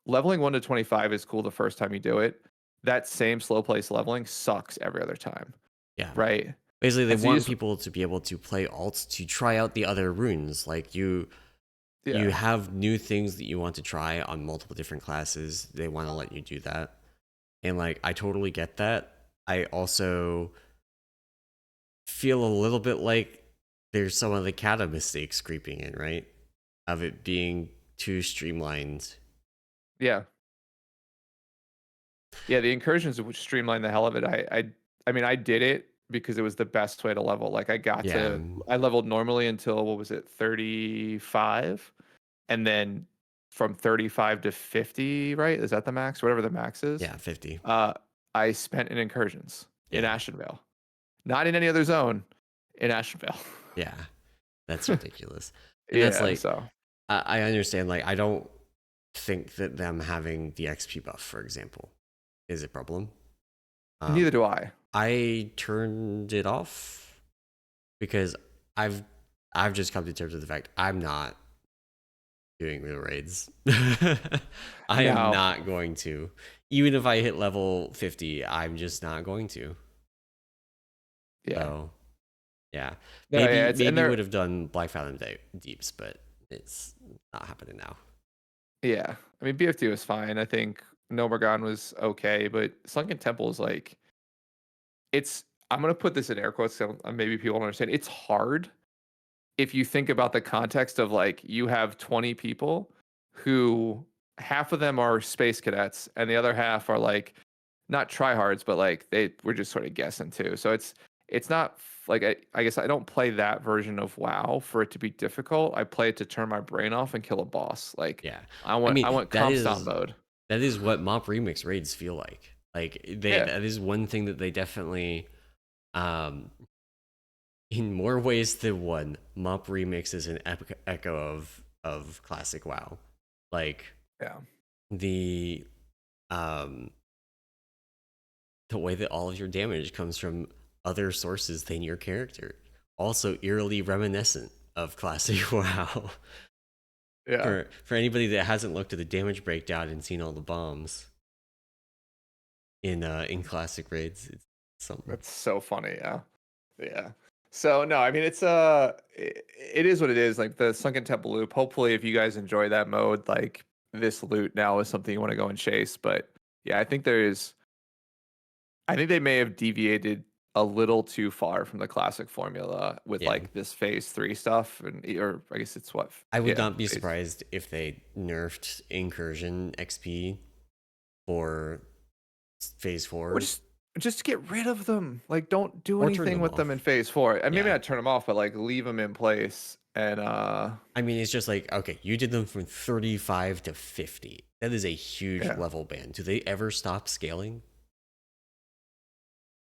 Speaker 2: leveling 1 to 25 is cool the first time you do it. That same slow place leveling sucks every other time,
Speaker 1: Yeah.
Speaker 2: right?
Speaker 1: Basically, they
Speaker 2: And so you
Speaker 1: want
Speaker 2: just
Speaker 1: people to be able to play alts to try out the other runes. Like you
Speaker 2: yeah.
Speaker 1: have new things that you want to try on multiple different classes. They want to let you do that. And like I totally get that. I also feel a little bit like there's some of the Cata mistakes creeping in, right? Of it being too streamlined.
Speaker 2: Yeah. Yeah, the incursions would streamline the hell of it. I mean, I did it because it was the best way to level. Like
Speaker 1: Yeah.
Speaker 2: I leveled normally until what was it, 35, and then from 35 to 50, right? Is that the max? Whatever the max is.
Speaker 1: Yeah, 50.
Speaker 2: Uh, I spent in incursions in
Speaker 1: Yeah.
Speaker 2: Ashenvale, not in any other zone, in Ashenvale.
Speaker 1: Yeah. That's ridiculous. And that's
Speaker 2: Yeah,
Speaker 1: like
Speaker 2: so
Speaker 1: I understand like I don't think that them having the XP buff, for example, is a problem.
Speaker 2: neither
Speaker 1: Um,
Speaker 2: do I.
Speaker 1: I turned it off because I've I've just come to terms with the fact I'm not doing real raids. I am
Speaker 2: No,
Speaker 1: not going to. Even if I hit level 50, I'm just not going to.
Speaker 2: yeah,
Speaker 1: So yeah,
Speaker 2: no, yeah. It's and
Speaker 1: maybe would
Speaker 2: they're
Speaker 1: have done Black Fathom Deeps, but it's not happening now.
Speaker 2: yeah. I mean, BFD was fine. I think Nomergon was okay, but Sunken Temple is like it's. I'm gonna put this in air quotes so maybe people don't understand. It's hard if you think about the context of like you have 20 people who half of them are space cadets and the other half are like not tryhards, but like they were just sort of guessing too. So it's not like I guess I don't play that version of WoW for it to be difficult. I play it to turn my brain off and kill a boss. Like
Speaker 1: Yeah,
Speaker 2: I
Speaker 1: I
Speaker 2: want
Speaker 1: mean
Speaker 2: I want comp stomp mode.
Speaker 1: that is what Mop Remix raids feel like. Like they
Speaker 2: Yeah.
Speaker 1: that is one thing that they definitely um in more ways than one, Mop Remix is an echo of classic WoW. Like
Speaker 2: Yeah.
Speaker 1: the um the way that all of your damage comes from other sources than your character. Also eerily reminiscent of classic WoW.
Speaker 2: Yeah.
Speaker 1: For anybody that hasn't looked at the damage breakdown and seen all the bombs in classic raids, it's something.
Speaker 2: That's so funny. Yeah. Yeah. So no, I mean it is what it is. Like the Sunken Temple loop. Hopefully, if you guys enjoy that mode, like this loot now is something you want to go and chase. But yeah, I think they may have deviated a little too far from the classic formula with
Speaker 1: Yeah.
Speaker 2: like this phase 3 stuff, or I guess it's what?
Speaker 1: I would
Speaker 2: Yeah,
Speaker 1: not be
Speaker 2: phase.
Speaker 1: surprised if they nerfed incursion XP for phase
Speaker 2: Or
Speaker 1: 4
Speaker 2: just get rid of them. Like don't do
Speaker 1: or turn
Speaker 2: anything
Speaker 1: them
Speaker 2: with them in
Speaker 1: off.
Speaker 2: phase 4. And maybe
Speaker 1: Yeah.
Speaker 2: not turn them off, but like leave them in place And
Speaker 1: I mean, it's just like, okay, you did them from 35 to 50. That is a huge
Speaker 2: yeah.
Speaker 1: level band. Do they ever stop scaling?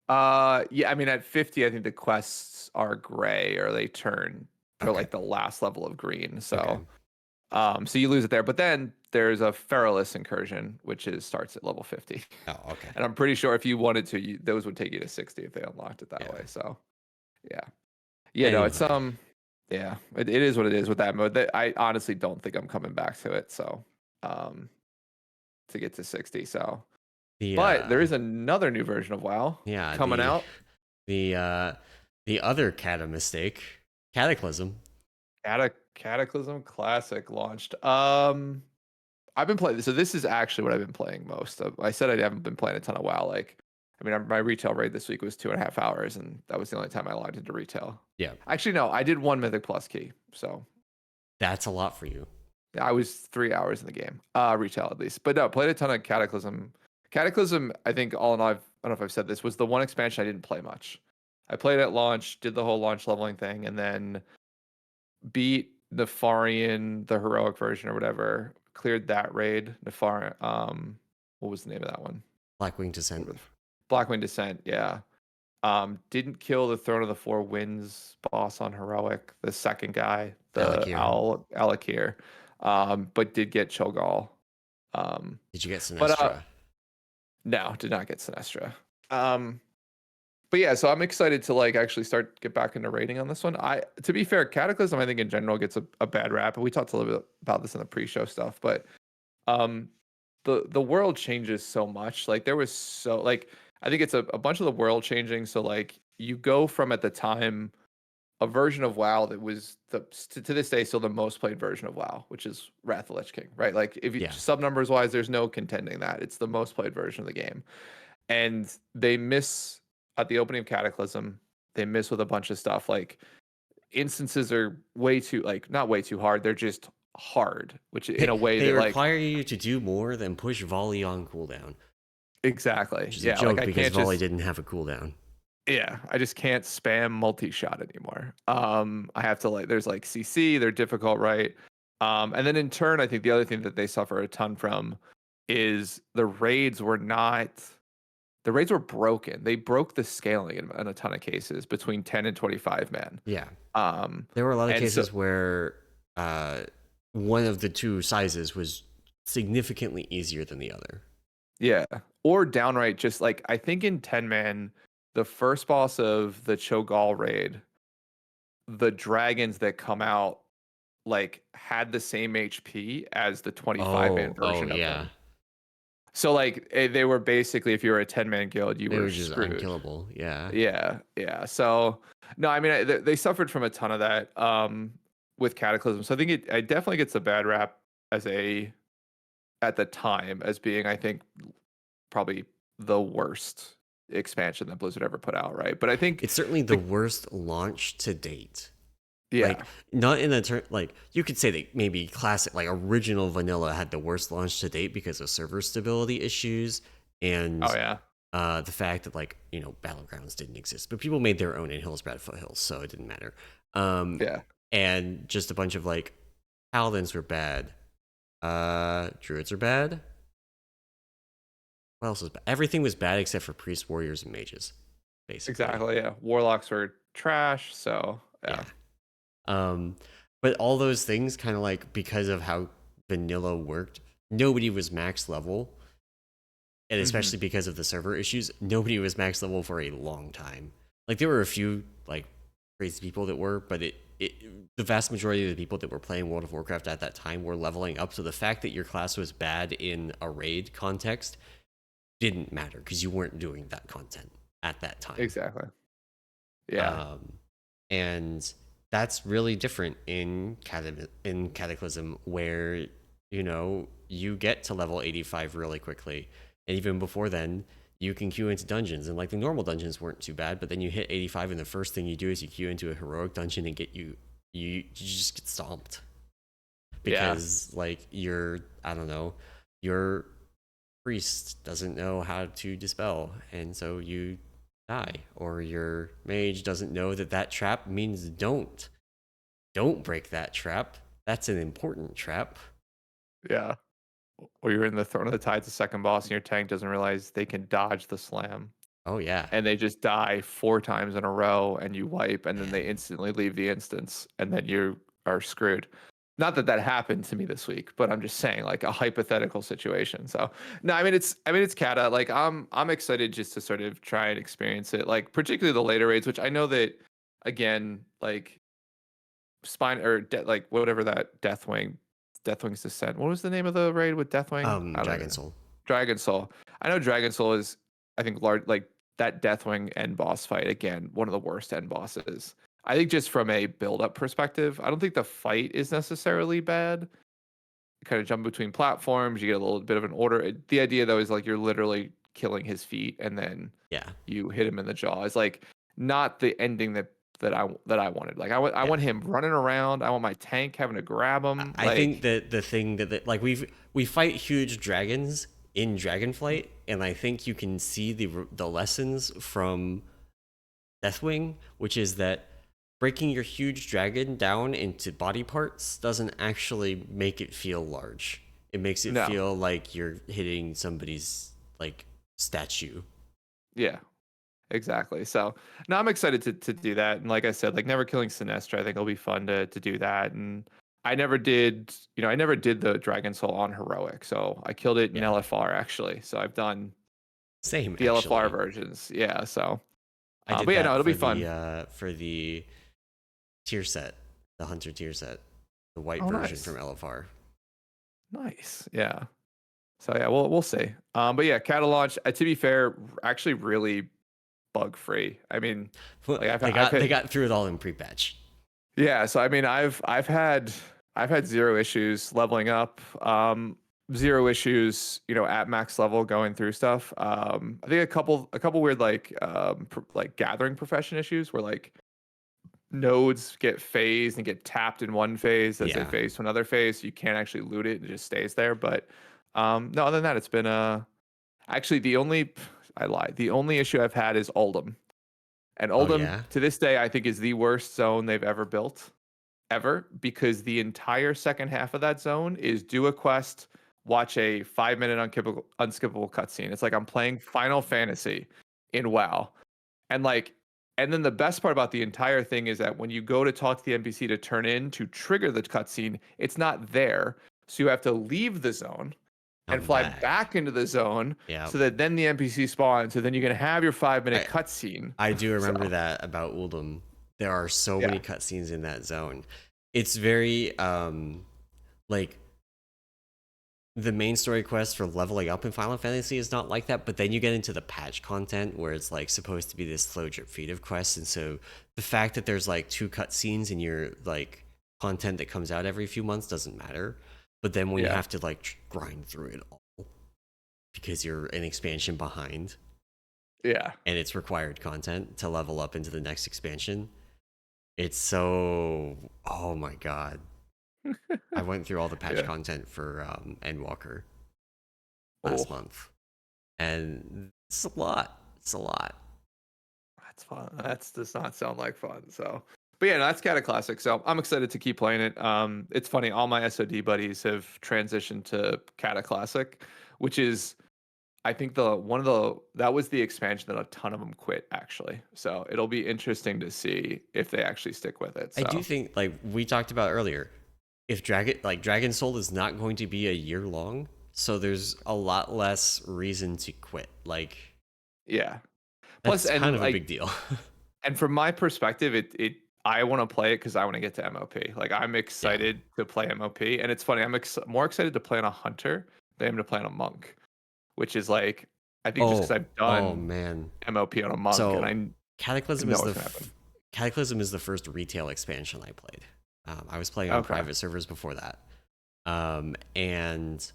Speaker 2: Yeah, I mean at 50, I think the quests are gray or they turn for
Speaker 1: Okay.
Speaker 2: like the last level of green.
Speaker 1: Okay.
Speaker 2: So you lose it there. But then there's a Feralus incursion, which is starts at level 50.
Speaker 1: Oh, okay.
Speaker 2: And I'm pretty sure if you wanted to, those would take you to 60 if they unlocked it that
Speaker 1: Yeah.
Speaker 2: way. So yeah. Yeah, no, it's
Speaker 1: Anyway,
Speaker 2: yeah, it is what it is with that mode. I honestly don't think I'm coming back to it. So um to get to 60. So
Speaker 1: the
Speaker 2: but there is another new version of WoW
Speaker 1: yeah,
Speaker 2: coming out.
Speaker 1: the the other Cata mistake, Cataclysm.
Speaker 2: Cataclysm Classic launched. I've been playing. So this is actually what I've been playing most of. I said I haven't been playing a ton of WoW. Like, I mean, my retail raid this week was 2.5 hours, and that was the only time I logged into retail.
Speaker 1: Yeah,
Speaker 2: Actually, no, I did one Mythic Plus key, so
Speaker 1: that's a lot for you.
Speaker 2: I was 3 hours in the game, retail at least. But no, played a ton of Cataclysm. Cataclysm, I think all in all, I don't know if I've said this, was the one expansion I didn't play much. I played at launch, did the whole launch leveling thing, and then beat Nefarian, the heroic version or whatever, cleared that raid. Nefarian, what was the name of that one?
Speaker 1: Blackwing Descent.
Speaker 2: Blackwing Descent, yeah. Didn't kill the Throne of the Four Winds boss on heroic, the second guy, the
Speaker 1: Alakir.
Speaker 2: Alakir, but did get Cho'Gall.
Speaker 1: Did you get
Speaker 2: But
Speaker 1: Sinestra?
Speaker 2: no, did not get Sinestra. Um, but yeah, so I'm excited to like actually get back into rating on this one. To be fair, Cataclysm I think in general gets a bad rap, and we talked a little bit about this in the pre-show stuff, but um the world changes so much. Like there was so like I think it's a bunch of the world changing. So like you go from at the time a version of WoW that was to this day still the most played version of WoW, which is Wrath of the Lich King, right? Like if you
Speaker 1: Yeah.
Speaker 2: sub numbers wise, there's no contending that it's the most played version of the game, and they miss at the opening of Cataclysm. They miss with a bunch of stuff like instances are way too like not way too hard. They're just hard, which in a way
Speaker 1: They
Speaker 2: that like
Speaker 1: require you to do more than push volley on cooldown,
Speaker 2: exactly
Speaker 1: which is a
Speaker 2: yeah. Like
Speaker 1: joke
Speaker 2: I
Speaker 1: because
Speaker 2: can't
Speaker 1: volley
Speaker 2: just
Speaker 1: didn't have a cooldown.
Speaker 2: yeah. I just can't spam multi-shot anymore. I have to like there's like CC. They're difficult, right? And then in turn, I think the other thing that they suffer a ton from is the raids were broken. They broke the scaling in a ton of cases between 10 and 25 men.
Speaker 1: Yeah.
Speaker 2: Um,
Speaker 1: There were a lot of
Speaker 2: and so
Speaker 1: cases where uh, one of the two sizes was significantly easier than the other.
Speaker 2: yeah, or downright just like I think in 10 man, the first boss of the Cho'Gall raid, the dragons that come out like had the same HP as the 25 man
Speaker 1: Oh
Speaker 2: version of
Speaker 1: yeah.
Speaker 2: them. So like they were basically if you were a 10-man guild, you
Speaker 1: They
Speaker 2: were
Speaker 1: were just
Speaker 2: screwed.
Speaker 1: unkillable. Yeah.
Speaker 2: Yeah, yeah. So no, I mean they suffered from a ton of that with Cataclysm. So I think it definitely gets a bad rap as a at the time as being I think probably the worst expansion that Blizzard ever put out, right? But I think
Speaker 1: It's certainly the
Speaker 2: the
Speaker 1: worst launch to date. Like,
Speaker 2: yeah,
Speaker 1: not in a turn, like, you could say that maybe classic, like, original vanilla had the worst launch to date because of server stability issues
Speaker 2: oh
Speaker 1: and
Speaker 2: yeah,
Speaker 1: the fact that, like, Battlegrounds didn't exist, but people made their own in Hillsbrad Foothills, so it didn't matter.
Speaker 2: yeah,
Speaker 1: And just a bunch of, like, Paladins were bad. Druids are bad. What else was bad? Everything was bad except for priests, warriors, and mages, basically.
Speaker 2: exactly. Yeah, warlocks were trash. So
Speaker 1: Yeah.
Speaker 2: yeah,
Speaker 1: Um, but all those things kind of like because of how vanilla worked, nobody was max level, and
Speaker 2: hmm
Speaker 1: especially because of the server issues, nobody was max level for a long time. Like there were a few like crazy people that were, but the vast majority of the people that were playing World of Warcraft at that time were leveling up. So the fact that your class was bad in a raid context didn't matter because you weren't doing that content at that time.
Speaker 2: exactly. Yeah,
Speaker 1: Um, and that's really different in Cataclysm, where you get to level 85 really quickly, and even before then, you can queue into dungeons. And like the normal dungeons weren't too bad, but then you hit 85, and the first thing you do is you queue into a heroic dungeon and you just get stomped
Speaker 2: yeah,
Speaker 1: because like I don't know, your priest doesn't know how to dispel, and so you die, or your mage doesn't know that that trap means don't. Don't break that trap. That's an important trap.
Speaker 2: Yeah. Or you're in the Throne of the Tides, the second boss, and your tank doesn't realize they can dodge the slam,
Speaker 1: Oh yeah.
Speaker 2: and they just die 4 times in a row, and you wipe, and then they
Speaker 1: Man.
Speaker 2: instantly leave the instance, and then you are screwed. Not that that happened to me this week, but I'm just saying like a hypothetical situation. So no, I mean it's Cata. Like I'm excited just to sort of try and experience it. Like particularly the later raids, which I know that again, like spine or like whatever that Deathwing's Descent. What was the name of the raid with Deathwing? I don't
Speaker 1: Dragon
Speaker 2: even know.
Speaker 1: Soul.
Speaker 2: Dragon Soul. I know Dragon Soul is, I think, large, like that Deathwing end boss fight again, one of the worst end bosses. I think just from a build up perspective, I don't think the fight is necessarily bad. You kind of jump between platforms, you get a little bit of an order. The idea though is like you're literally killing his feet and then
Speaker 1: Yeah.
Speaker 2: you hit him in the jaw. It's like not the ending that I wanted. Like I
Speaker 1: Yeah.
Speaker 2: want him running around. I want my tank having to grab him.
Speaker 1: I think
Speaker 2: Like
Speaker 1: that the thing that like we fight huge dragons in Dragonflight, and I think you can see the lessons from Deathwing, which is that breaking your huge dragon down into body parts doesn't actually make it feel large. It makes it
Speaker 2: no,
Speaker 1: feel like you're hitting somebody's like statue.
Speaker 2: yeah, exactly. So now I'm excited to do that. And like I said, like never killing Sinestra, I think it'll be fun to do that. And I never did the Dragon Soul on heroic. So I killed it in
Speaker 1: Yeah.
Speaker 2: LFR actually. So I've done
Speaker 1: Same
Speaker 2: the LFR
Speaker 1: actually.
Speaker 2: versions. Yeah. So,
Speaker 1: I did
Speaker 2: but yeah, no,
Speaker 1: that
Speaker 2: it'll be fun.
Speaker 1: for the tier set, the hunter tier set, the white
Speaker 2: Oh,
Speaker 1: version from
Speaker 2: nice,
Speaker 1: LFR.
Speaker 2: nice. Yeah. So yeah, we'll see. But yeah, Cata launch. To be fair, actually really bug free. I mean, like I've
Speaker 1: They
Speaker 2: hit
Speaker 1: got through it all in pre-patch.
Speaker 2: yeah. So I mean, I've had zero issues leveling up. Zero issues, at max level going through stuff. I think a couple weird like gathering profession issues where like nodes get phased and get tapped in one phase as they
Speaker 1: Yeah.
Speaker 2: phase to another phase. So you can't actually loot it; it just stays there. But no, other than that, it's been actually the only I lied. The only issue I've had is Oldham. And
Speaker 1: Oh
Speaker 2: Oldham,
Speaker 1: yeah.
Speaker 2: to this day, I think is the worst zone they've ever built, ever, because the entire second half of that zone is do a quest, watch a 5 minute unskippable cutscene. It's like I'm playing Final Fantasy in WoW. And like, and then the best part about the entire thing is that when you go to talk to the NPC to turn in to trigger the cutscene, it's not there. So you have to leave the zone and
Speaker 1: Come
Speaker 2: fly
Speaker 1: back.
Speaker 2: back into the zone
Speaker 1: Yeah.
Speaker 2: so that then the NPC spawns. So then you can have your 5 minute
Speaker 1: I
Speaker 2: cutscene.
Speaker 1: I do
Speaker 2: So
Speaker 1: remember that about Uldum. There are so
Speaker 2: yeah,
Speaker 1: many cutscenes in that zone. It's very like the main story quest for leveling up in Final Fantasy is not like that, but then you get into the patch content where it's like supposed to be this slow drip feed of quests, and so the fact that there's like two cutscenes in your like content that comes out every few months doesn't matter. But then when you
Speaker 2: yeah,
Speaker 1: have to like grind through it all because you're an expansion behind
Speaker 2: yeah,
Speaker 1: and it's required content to level up into the next expansion, it's so oh my god. I went through all the patch
Speaker 2: yeah.
Speaker 1: content for Endwalker last
Speaker 2: Oh,
Speaker 1: month, and it's a lot. It's a lot.
Speaker 2: that's fun. That does not sound like fun. So, but yeah, no, that's Cata Classic. So I'm excited to keep playing it. It's funny. All my SOD buddies have transitioned to Cata Classic, which is I think the one of the that was the expansion that a ton of them quit actually. So it'll be interesting to see if they actually stick with it.
Speaker 1: I do
Speaker 2: So
Speaker 1: think, like we talked about earlier, if Dragon Soul is not going to be a year long, so there's a lot less reason to quit. Like
Speaker 2: yeah. Plus,
Speaker 1: that's kind
Speaker 2: and
Speaker 1: of a
Speaker 2: like,
Speaker 1: big deal.
Speaker 2: and from my perspective, it I want to play it because I want to get to MOP. Like I'm
Speaker 1: Yeah.
Speaker 2: excited to play MOP, and it's funny. I'm more excited to play on a hunter than I am to play on a monk, which is like I think just because
Speaker 1: Oh.
Speaker 2: I've
Speaker 1: Oh
Speaker 2: done
Speaker 1: man.
Speaker 2: MOP on a monk, and
Speaker 1: So
Speaker 2: I
Speaker 1: Cataclysm
Speaker 2: know
Speaker 1: is
Speaker 2: what's gonna happen.
Speaker 1: Cataclysm is the first retail expansion I played. I was playing on
Speaker 2: Okay.
Speaker 1: private servers before that, and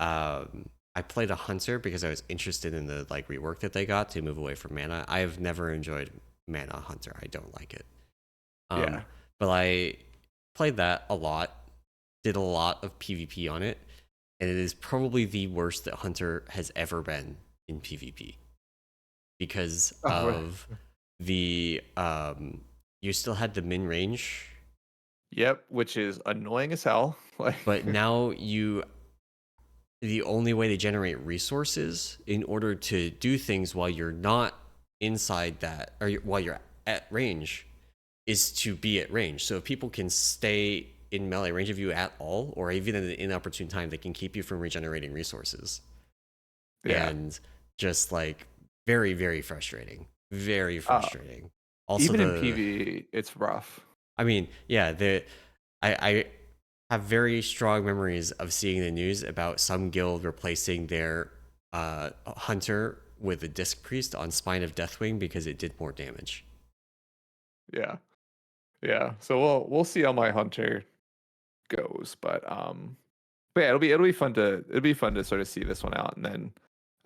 Speaker 1: I played a hunter because I was interested in the like rework that they got to move away from mana. I have never enjoyed mana hunter. I don't like it.
Speaker 2: Yeah.
Speaker 1: But I played that a lot, did a lot of PvP on it, and it is probably the worst that hunter has ever been in PvP because
Speaker 2: Oh, right.
Speaker 1: of the you still had the min range
Speaker 2: Yep, which is annoying as hell. Like,
Speaker 1: But now the only way to generate resources in order to do things while you're not inside that, or while you're at range, is to be at range. So if people can stay in melee range of you at all, or even at an inopportune time, they can keep you from regenerating resources.
Speaker 2: yeah.
Speaker 1: And just like very, very frustrating. Very
Speaker 2: Uh,
Speaker 1: frustrating. Also,
Speaker 2: Even in PvE, it's rough.
Speaker 1: I mean, yeah, I have very strong memories of seeing the news about some guild replacing their hunter with a disc priest on Spine of Deathwing because it did more damage.
Speaker 2: Yeah. Yeah. So we'll see how my hunter goes, but yeah, it'll be fun to sort of see this one out, and then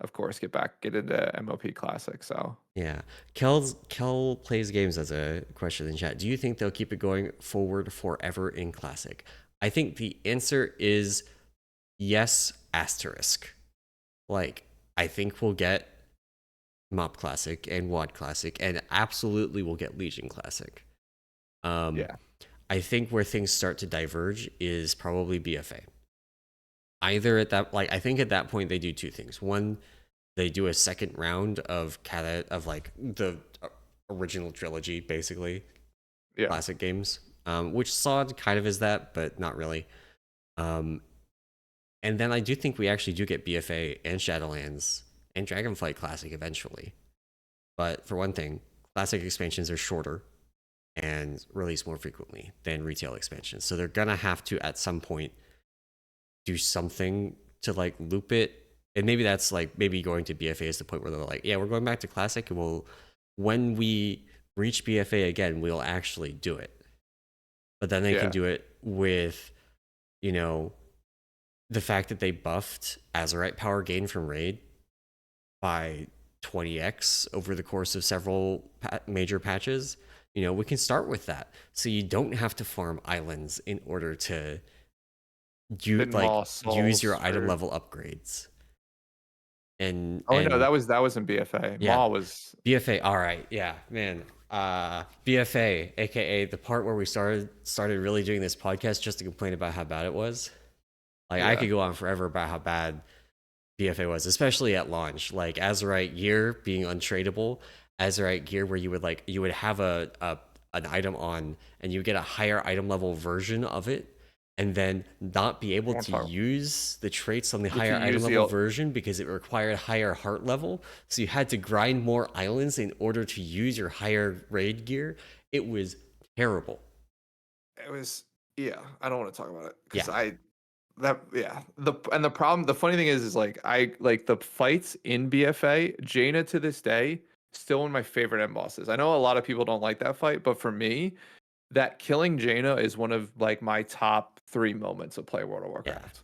Speaker 2: of course get into MOP Classic. So
Speaker 1: Yeah. Kel plays games as a question in chat. Do you think they'll keep it going forward forever in Classic? I think the answer is yes, asterisk. Like, I think we'll get Mop Classic and WAD Classic, and absolutely we'll get Legion Classic. Um,
Speaker 2: yeah,
Speaker 1: I think where things start to diverge is probably BFA. Either at that, like, I think at that point they do two things. One, they do a second round of Cata, of like the original trilogy, basically
Speaker 2: yeah,
Speaker 1: classic games, which Sod kind of is that, but not really. Um, and then I do think we actually do get BFA and Shadowlands and Dragonflight Classic eventually. But for one thing, classic expansions are shorter and release more frequently than retail expansions. So they're gonna have to at some point do something to like loop it. And maybe that's like maybe going to BFA is the point where they're like, yeah, we're going back to classic, and we'll when we reach BFA again, we'll actually do it. But then they can
Speaker 2: yeah.
Speaker 1: do it with, you know, the fact that they buffed Azerite power gain from raid by 20x over the course of several major patches. You know, we can start with that, so you don't have to farm islands in order to
Speaker 2: Then
Speaker 1: like
Speaker 2: Maw
Speaker 1: use your
Speaker 2: Souls
Speaker 1: item
Speaker 2: for.
Speaker 1: level upgrades. and
Speaker 2: Oh no,
Speaker 1: and
Speaker 2: that was in BFA.
Speaker 1: yeah,
Speaker 2: Maw was.
Speaker 1: BFA. All right, yeah, man. BFA, aka the part where we started really doing this podcast just to complain about how bad it was. Like I
Speaker 2: Yeah,
Speaker 1: could go on forever about how bad BFA was, especially at launch. Like Azerite gear being untradeable, Azerite gear where you would have a an item on and you get a higher item level version of it, and then not be
Speaker 2: I
Speaker 1: able
Speaker 2: want to
Speaker 1: to
Speaker 2: talk.
Speaker 1: use the traits on the
Speaker 2: You have to
Speaker 1: higher item
Speaker 2: use
Speaker 1: level
Speaker 2: the.
Speaker 1: version because it required higher heart level. So you had to grind more islands in order to use your higher raid gear. It was terrible.
Speaker 2: It was. Yeah, I don't want to talk about it because
Speaker 1: Yeah,
Speaker 2: I that yeah the problem the funny thing is like I like the fights in BFA. Jaina to this day still one of my favorite end bosses. I know a lot of people don't like that fight, but for me, that killing Jaina is one of like my top 3 moments of play World of
Speaker 1: yeah.
Speaker 2: Warcraft.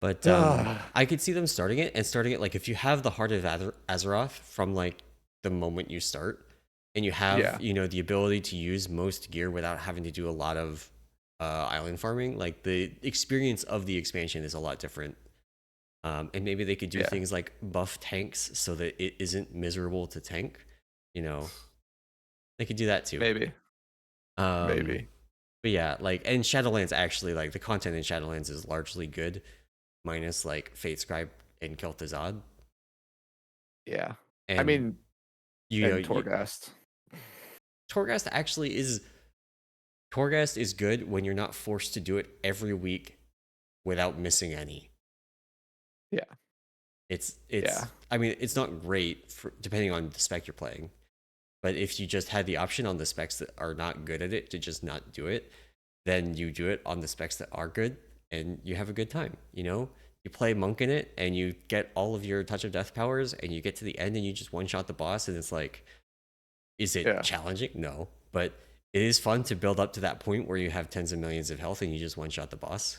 Speaker 1: But
Speaker 2: Ah,
Speaker 1: I could see them starting it like if you have the Heart of Azeroth from like the moment you start, and you have
Speaker 2: yeah,
Speaker 1: the ability to use most gear without having to do a lot of island farming. Like the experience of the expansion is a lot different. And maybe they could do
Speaker 2: yeah,
Speaker 1: things like buff tanks so that it isn't miserable to tank. You know, they could do that too.
Speaker 2: maybe,
Speaker 1: Um,
Speaker 2: maybe,
Speaker 1: but yeah, like and Shadowlands actually like the content in Shadowlands is largely good, minus like Fate Scribe and Kel'Thuzad.
Speaker 2: yeah. I
Speaker 1: And
Speaker 2: mean,
Speaker 1: you know,
Speaker 2: and Torghast.
Speaker 1: Torghast actually is Torghast is good when you're not forced to do it every week without missing any.
Speaker 2: Yeah,
Speaker 1: It's
Speaker 2: yeah,
Speaker 1: I mean it's not great for depending on the spec you're playing, but if you just had the option on the specs that are not good at it to just not do it, then you do it on the specs that are good and you have a good time. You play monk in it and you get all of your touch of death powers and you get to the end and you just one shot the boss, and it's like, is it
Speaker 2: yeah,
Speaker 1: challenging? No, but it is fun to build up to that point where you have tens of millions of health and you just one shot the boss.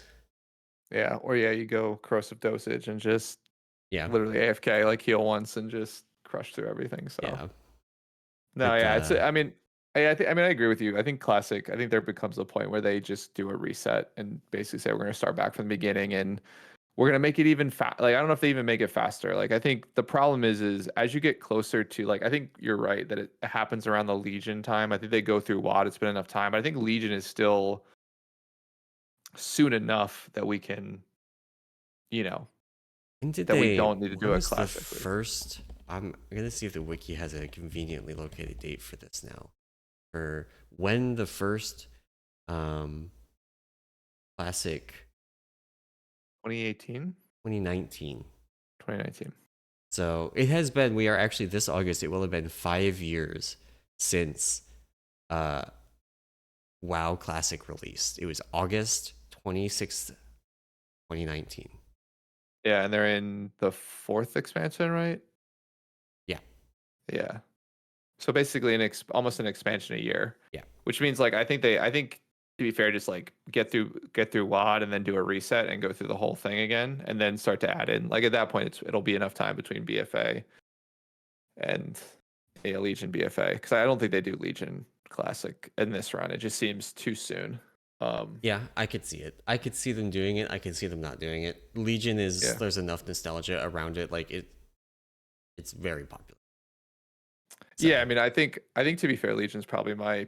Speaker 2: yeah. Or yeah, you go corrosive dosage and just
Speaker 1: Yeah,
Speaker 2: literally AFK, like heal once and just crush through everything. So
Speaker 1: yeah,
Speaker 2: no,
Speaker 1: but
Speaker 2: yeah, it's. I mean, I agree with you. I think classic. I think there becomes a point where they just do a reset and basically say we're going to start back from the beginning and we're going to make it even Like I don't know if they even make it faster. Like I think the problem is as you get closer to like I think you're right that it happens around the Legion time. I think they go through WoD. It's been enough time. But I think Legion is still soon enough that we can, you know,
Speaker 1: When did
Speaker 2: that we
Speaker 1: they?
Speaker 2: don't need to
Speaker 1: When
Speaker 2: do it
Speaker 1: was the
Speaker 2: classically.
Speaker 1: first? I'm gonna see if the wiki has a conveniently located date for this now. For when the first um, classic
Speaker 2: 2018,
Speaker 1: 2019.
Speaker 2: 2019.
Speaker 1: So it has been. We are actually this August. It will have been 5 years since uh, WoW Classic released. It was August 26th, 2019.
Speaker 2: Yeah, and they're in the 4th expansion, right?
Speaker 1: Yeah,
Speaker 2: Yeah. So basically, almost an expansion a year,
Speaker 1: yeah.
Speaker 2: which means like I think to be fair, just like get through WOD and then do a reset and go through the whole thing again, and then start to add in. Like at that point, it'll be enough time between BFA and a Legion BFA, because I don't think they do Legion Classic in this run. It just seems too soon.
Speaker 1: Yeah, I could see it. I could see them doing it. I could see them not doing it. Legion is
Speaker 2: Yeah.
Speaker 1: there's enough nostalgia around it. Like it's very popular.
Speaker 2: Yeah, I
Speaker 1: So
Speaker 2: mean, I think to be fair, Legion's probably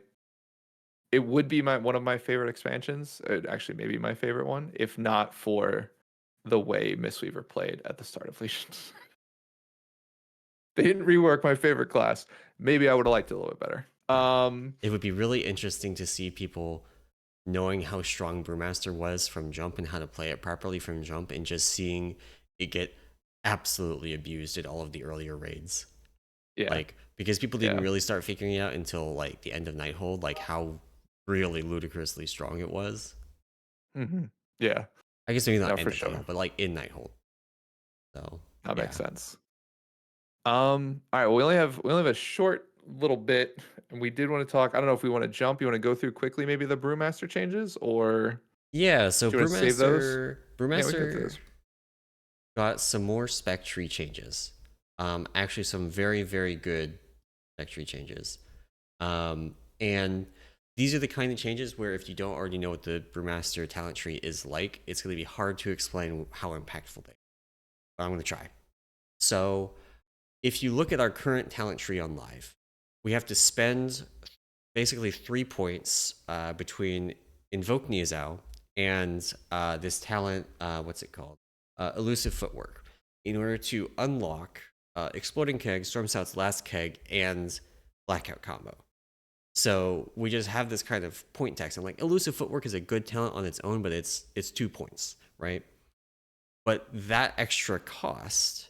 Speaker 2: it would be one of my favorite expansions. Actually, maybe my favorite one, if not for the way Mistweaver played at the start of Legion. They didn't rework my favorite class. Maybe I would have liked it a little bit better.
Speaker 1: yeah, it would be really interesting to see people knowing how strong Brewmaster was from jump and how to play it properly from jump, and just seeing it get absolutely abused at all of the earlier raids.
Speaker 2: Yeah,
Speaker 1: Like because people didn't
Speaker 2: yeah,
Speaker 1: really start figuring it out until like the end of Nighthold, like how really ludicrously strong it was.
Speaker 2: hmm yeah.
Speaker 1: I guess maybe not
Speaker 2: No,
Speaker 1: end
Speaker 2: for
Speaker 1: of
Speaker 2: sure.
Speaker 1: Nighthold, but like in Nighthold. So
Speaker 2: That makes
Speaker 1: yeah.
Speaker 2: sense. All right. Well, we only have a short little bit, and we did want to talk. I don't know if we want to jump. You want to go through quickly, maybe the Brewmaster changes, or
Speaker 1: Yeah, so
Speaker 2: do you want to save those? Yeah, we can go through
Speaker 1: Brewmaster
Speaker 2: those.
Speaker 1: got some more spec tree changes. Actually some very, very good spec tree changes. And these are the kind of changes where if you don't already know what the Brewmaster talent tree is like, it's going to be hard to explain how impactful they are. But I'm going to try. So if you look at our current talent tree on live, we have to spend basically 3 points between Invoke Niazao and this talent, what's it called? Elusive Footwork, in order to unlock Exploding Keg, Storm Stout's last keg, and Blackout combo. So we just have this kind of point tax. And like Elusive Footwork is a good talent on its own, but it's 2 points, right? But that extra cost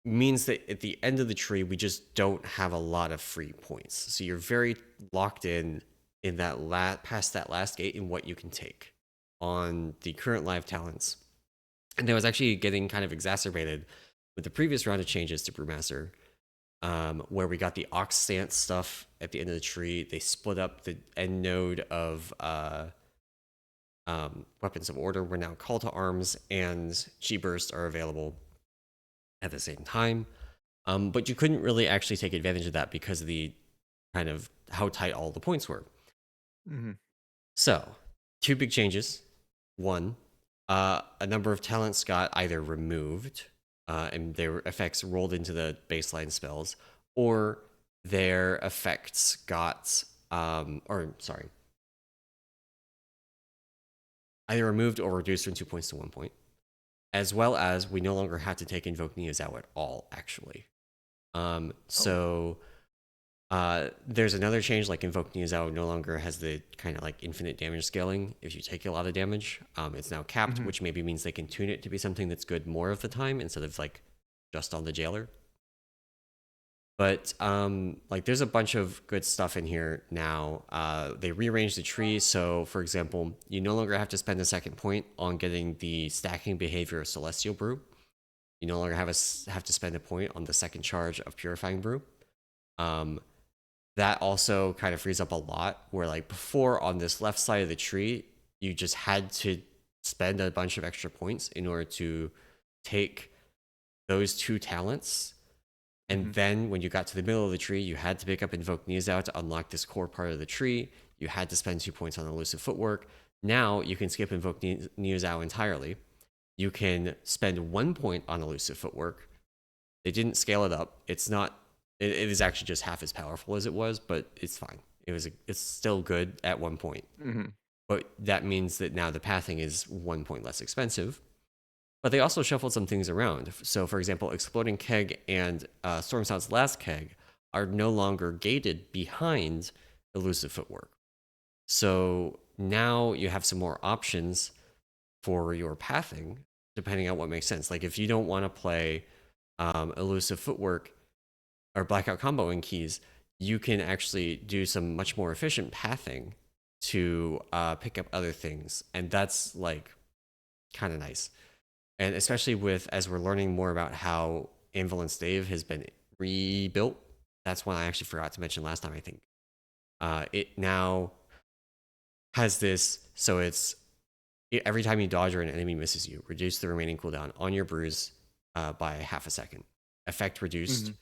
Speaker 1: means that at the end of the tree, we just don't have a lot of free points. So you're very locked in that past that last gate in what you can take on the current live talents. And that was actually getting kind of exacerbated with the previous round of changes to Brewmaster, where we got the Ox Stance stuff at the end of the tree. They split up the end node of Weapons of Order, where now Call to Arms and Chi Burst are available at the same time. But you couldn't really actually take advantage of that because of the kind of how tight all the points were.
Speaker 2: Mm-hmm.
Speaker 1: So, two big changes. One, a number of talents got either removed and their effects rolled into the baseline spells, or their effects got, or sorry, either removed or reduced from 2 points to 1 point, as well as we no longer have to take Invoke Niazao at all, actually.
Speaker 2: Oh.
Speaker 1: So there's another change, like Invoke Niazao no longer has the kind of like infinite damage scaling if you take a lot of damage. It's now capped,
Speaker 2: Mm-hmm.
Speaker 1: which maybe means they can tune it to be something that's good more of the time instead of like just on the jailer. But like there's a bunch of good stuff in here now. They rearranged the tree, so for example, you no longer have to spend a second point on getting the stacking behavior of Celestial Brew. You no longer have to spend a point on the second charge of Purifying Brew. Um, that also kind of frees up a lot, where like before on this left side of the tree you just had to spend a bunch of extra points in order to take those two talents, and
Speaker 2: Mm-hmm.
Speaker 1: then when you got to the middle of the tree you had to pick up Invoke Niazao to unlock this core part of the tree. You had to spend 2 points on Elusive Footwork. Now you can skip Invoke Niazao entirely. You can spend 1 point on Elusive Footwork. They didn't scale it up. It's not. It is actually just half as powerful as it was, but it's fine. It's still good at 1 point.
Speaker 2: Mm-hmm.
Speaker 1: but that means that now the pathing is 1 point less expensive. But they also shuffled some things around. So, for example, Exploding Keg and Stormsound's Last Keg are no longer gated behind Elusive Footwork. So now you have some more options for your pathing, depending on what makes sense. Like if you don't want to play Elusive Footwork or Blackout comboing keys, you can actually do some much more efficient pathing to pick up other things. And that's like kind of nice. And especially with, as we're learning more about how Anvil and Stave has been rebuilt, that's one I actually forgot to mention last time, I think. It now has this, so it's every time you dodge or an enemy misses you, reduce the remaining cooldown on your brews by half a second. Effect reduced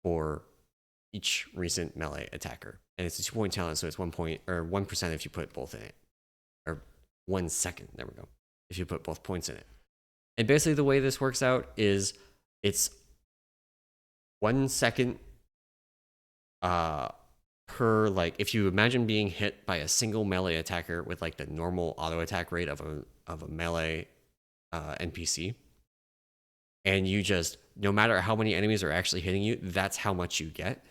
Speaker 1: for each recent melee attacker. And it's a 2-point talent, so it's 1 point or 1% if you put both in it. Or 1 second, there we go. If you put both points in it. And basically the way this works out is it's 1 second per, like, if you imagine being hit by a single melee attacker with like the normal auto attack rate of a melee NPC, and you just, no matter how many enemies are actually hitting you, that's how much you get.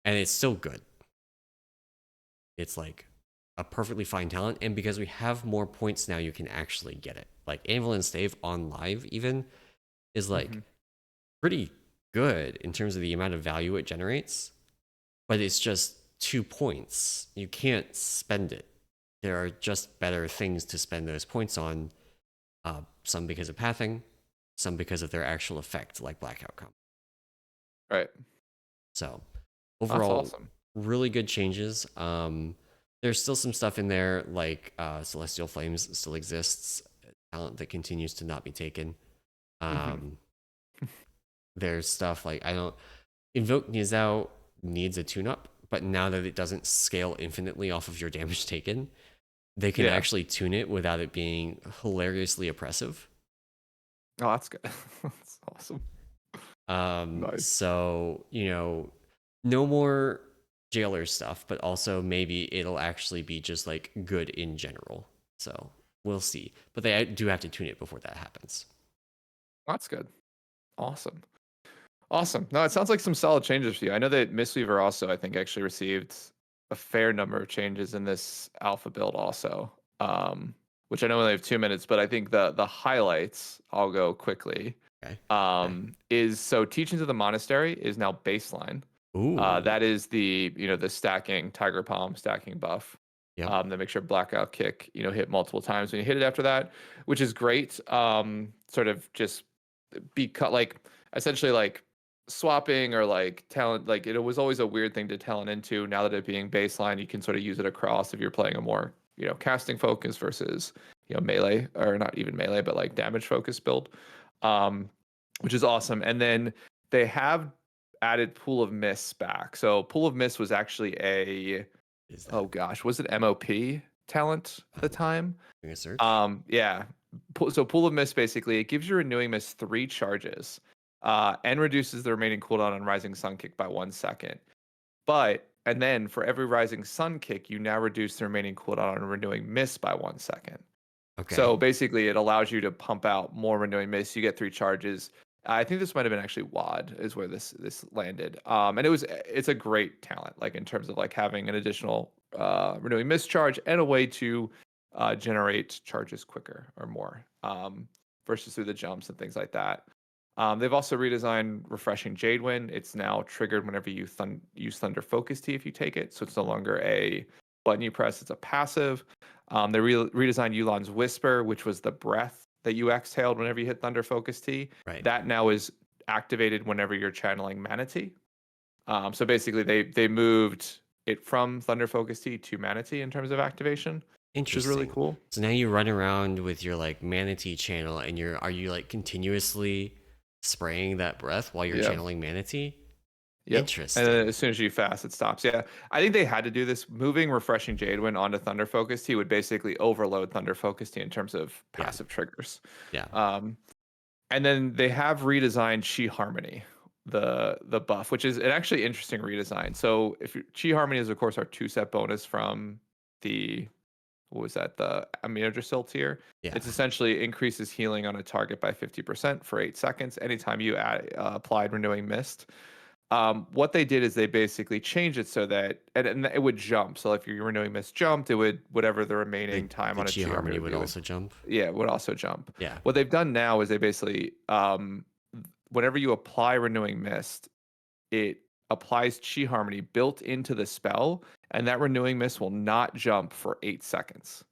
Speaker 1: And it's still good. It's like a perfectly fine talent, and because we have more points now, you can actually get it. Like Anvil and Stave on live even is like pretty good in terms of the amount of value it generates, but it's just 2 points. You can't spend it. There are just better things to spend those points on, some because of pathing, some because of their actual effect, like Blackout Comp.
Speaker 2: Right.
Speaker 1: So overall,
Speaker 2: that's awesome.
Speaker 1: Really good changes. There's still some stuff in there, like Celestial Flames still exists, talent that continues to not be taken. There's stuff like, Invoke Nizao needs a tune-up, but now that it doesn't scale infinitely off of your damage taken, they can actually tune it without it being hilariously oppressive.
Speaker 2: Oh, that's good. That's awesome. Nice.
Speaker 1: So, no more jailer stuff, but also maybe it'll actually be just like good in general. So we'll see. But they do have to tune it before that happens.
Speaker 2: That's good. Awesome. Awesome. No, it sounds like some solid changes for you. I know that Mistweaver also, I think, actually received a fair number of changes in this alpha build also, which I know we only have 2 minutes, but I think the highlights, I'll go quickly, is so Teachings of the Monastery is now baseline. That is the, the stacking, Tiger Palm stacking buff. That makes sure Blackout Kick, hit multiple times when you hit it after that, which is great. Sort of just be cut, like, essentially like swapping or like talent, like it was always a weird thing to talent into. Now that it being baseline, you can sort of use it across if you're playing a more, casting focus versus, melee, or not even melee, but like damage focused build, which is awesome. And then they have added Pool of Mists back. So Pool of Mists was actually was it MOP talent at the time?
Speaker 1: Search.
Speaker 2: Yeah. So Pool of Mist, basically, it gives your Renewing Mist 3 charges, and reduces the remaining cooldown on Rising Sun Kick by 1 second. And then for every Rising Sun Kick, you now reduce the remaining cooldown on Renewing Mist by 1 second. Okay. So basically, it allows you to pump out more Renewing Mist. You get 3 charges. I think this might have been actually WAD is where this landed. And it's a great talent, like in terms of like having an additional Renewing Mist charge and a way to generate charges quicker or more, versus through the jumps and things like that. They've also redesigned Refreshing Jadewind. It's now triggered whenever you use Thunder Focus Tea if you take it. So it's no longer a button you press, it's a passive. They redesigned Yulan's Whisper, which was the breath that you exhaled whenever you hit Thunder Focus Tea.
Speaker 1: Right.
Speaker 2: That now is activated whenever you're channeling Mana Tea. So basically they moved it from Thunder Focus Tea to Mana Tea in terms of activation. Which is really cool.
Speaker 1: So now you run around with your like Mana Tea channel, and are you like continuously spraying that breath while you're channeling Mana Tea?
Speaker 2: Yep.
Speaker 1: Interesting.
Speaker 2: And then as soon as you fast, it stops. Yeah, I think they had to do this. Moving Refreshing Jadewind onto Thunder Focus Tea would basically overload Thunder Focus Tea in terms of passive triggers.
Speaker 1: Yeah.
Speaker 2: And then they have redesigned Chi Harmony, the buff, which is an actually interesting redesign. So if Chi Harmony is of course our 2-set bonus from the what was that? The Aminodrasil tier.
Speaker 1: Yeah.
Speaker 2: It's essentially increases healing on a target by 50% for 8 seconds anytime you applied renewing mist. What they did is they basically changed it so that and it would jump. So if your renewing mist jumped, it would whatever the remaining time
Speaker 1: The
Speaker 2: on a
Speaker 1: Chi
Speaker 2: chi harmony
Speaker 1: Harmony
Speaker 2: would
Speaker 1: would
Speaker 2: be would
Speaker 1: also jump.
Speaker 2: yeah, it would also jump.
Speaker 1: Yeah.
Speaker 2: What they've done now is they basically whenever you apply renewing mist, it applies chi harmony built into the spell, and that renewing mist will not jump for 8 seconds.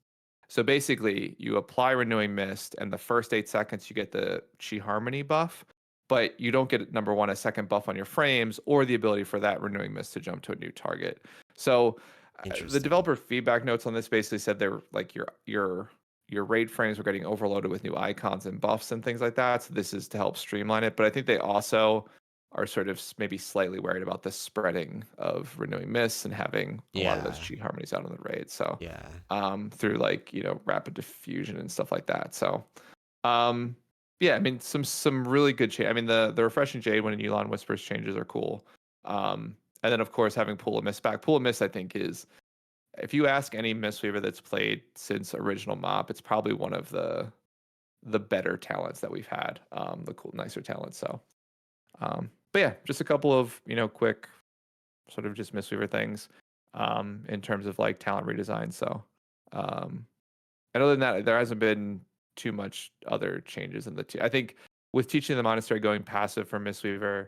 Speaker 2: So basically, you apply renewing mist, and the first 8 seconds you get the chi harmony buff, but you don't get number one a second buff on your frames or the ability for that renewing mist to jump to a new target. So the
Speaker 1: Interesting.
Speaker 2: developer feedback notes on this basically said they're like your raid frames were getting overloaded with new icons and buffs and things like that. So this is to help streamline it. But I think they also are sort of maybe slightly worried about the spreading of renewing mists and having a lot of those
Speaker 1: Yeah.
Speaker 2: chi harmonies out on the raid. So
Speaker 1: Yeah.
Speaker 2: through like rapid diffusion and stuff like that. So um yeah, I mean some really good change. I mean the refreshing jade when Elon whispers changes are cool. And then of course having pool of mist back. Pool of mist I think is if you ask any Mistweaver that's played since original mop, it's probably one of the better talents that we've had. The cool nicer talents. So but yeah, just a couple of quick sort of just Mistweaver things in terms of like talent redesign. So um and other than that, there hasn't been too much other changes in the I think with teaching the monastery going passive for Mistweaver,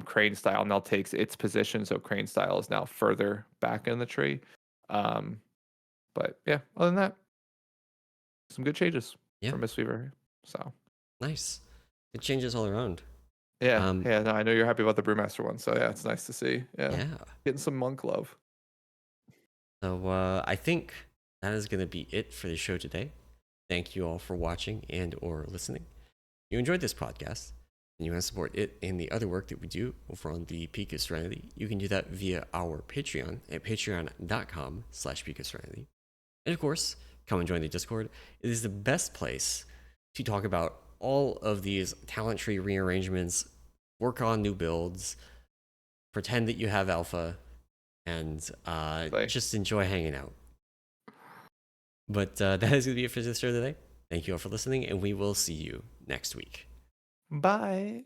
Speaker 2: Crane style now takes its position, so Crane style is now further back in the tree. Um, but yeah, other than that, some good changes
Speaker 1: Yeah.
Speaker 2: for Mistweaver. So
Speaker 1: Nice. It changes all around.
Speaker 2: yeah,
Speaker 1: Um,
Speaker 2: yeah. No, I know you're happy about the Brewmaster one, so yeah, it's nice to see. Yeah,
Speaker 1: yeah.
Speaker 2: getting some monk love.
Speaker 1: So I think that is going to be it for the show today. Thank you all for watching and or listening. If you enjoyed this podcast and you want to support it and the other work that we do over on the Peak of Serenity, you can do that via our Patreon at patreon.com/peakofserenity. And of course, come and join the Discord. It is the best place to talk about all of these talent tree rearrangements, work on new builds, pretend that you have alpha, and just enjoy hanging out. But that is going to be it for this show today. Thank you all for listening, and we will see you next week.
Speaker 2: Bye.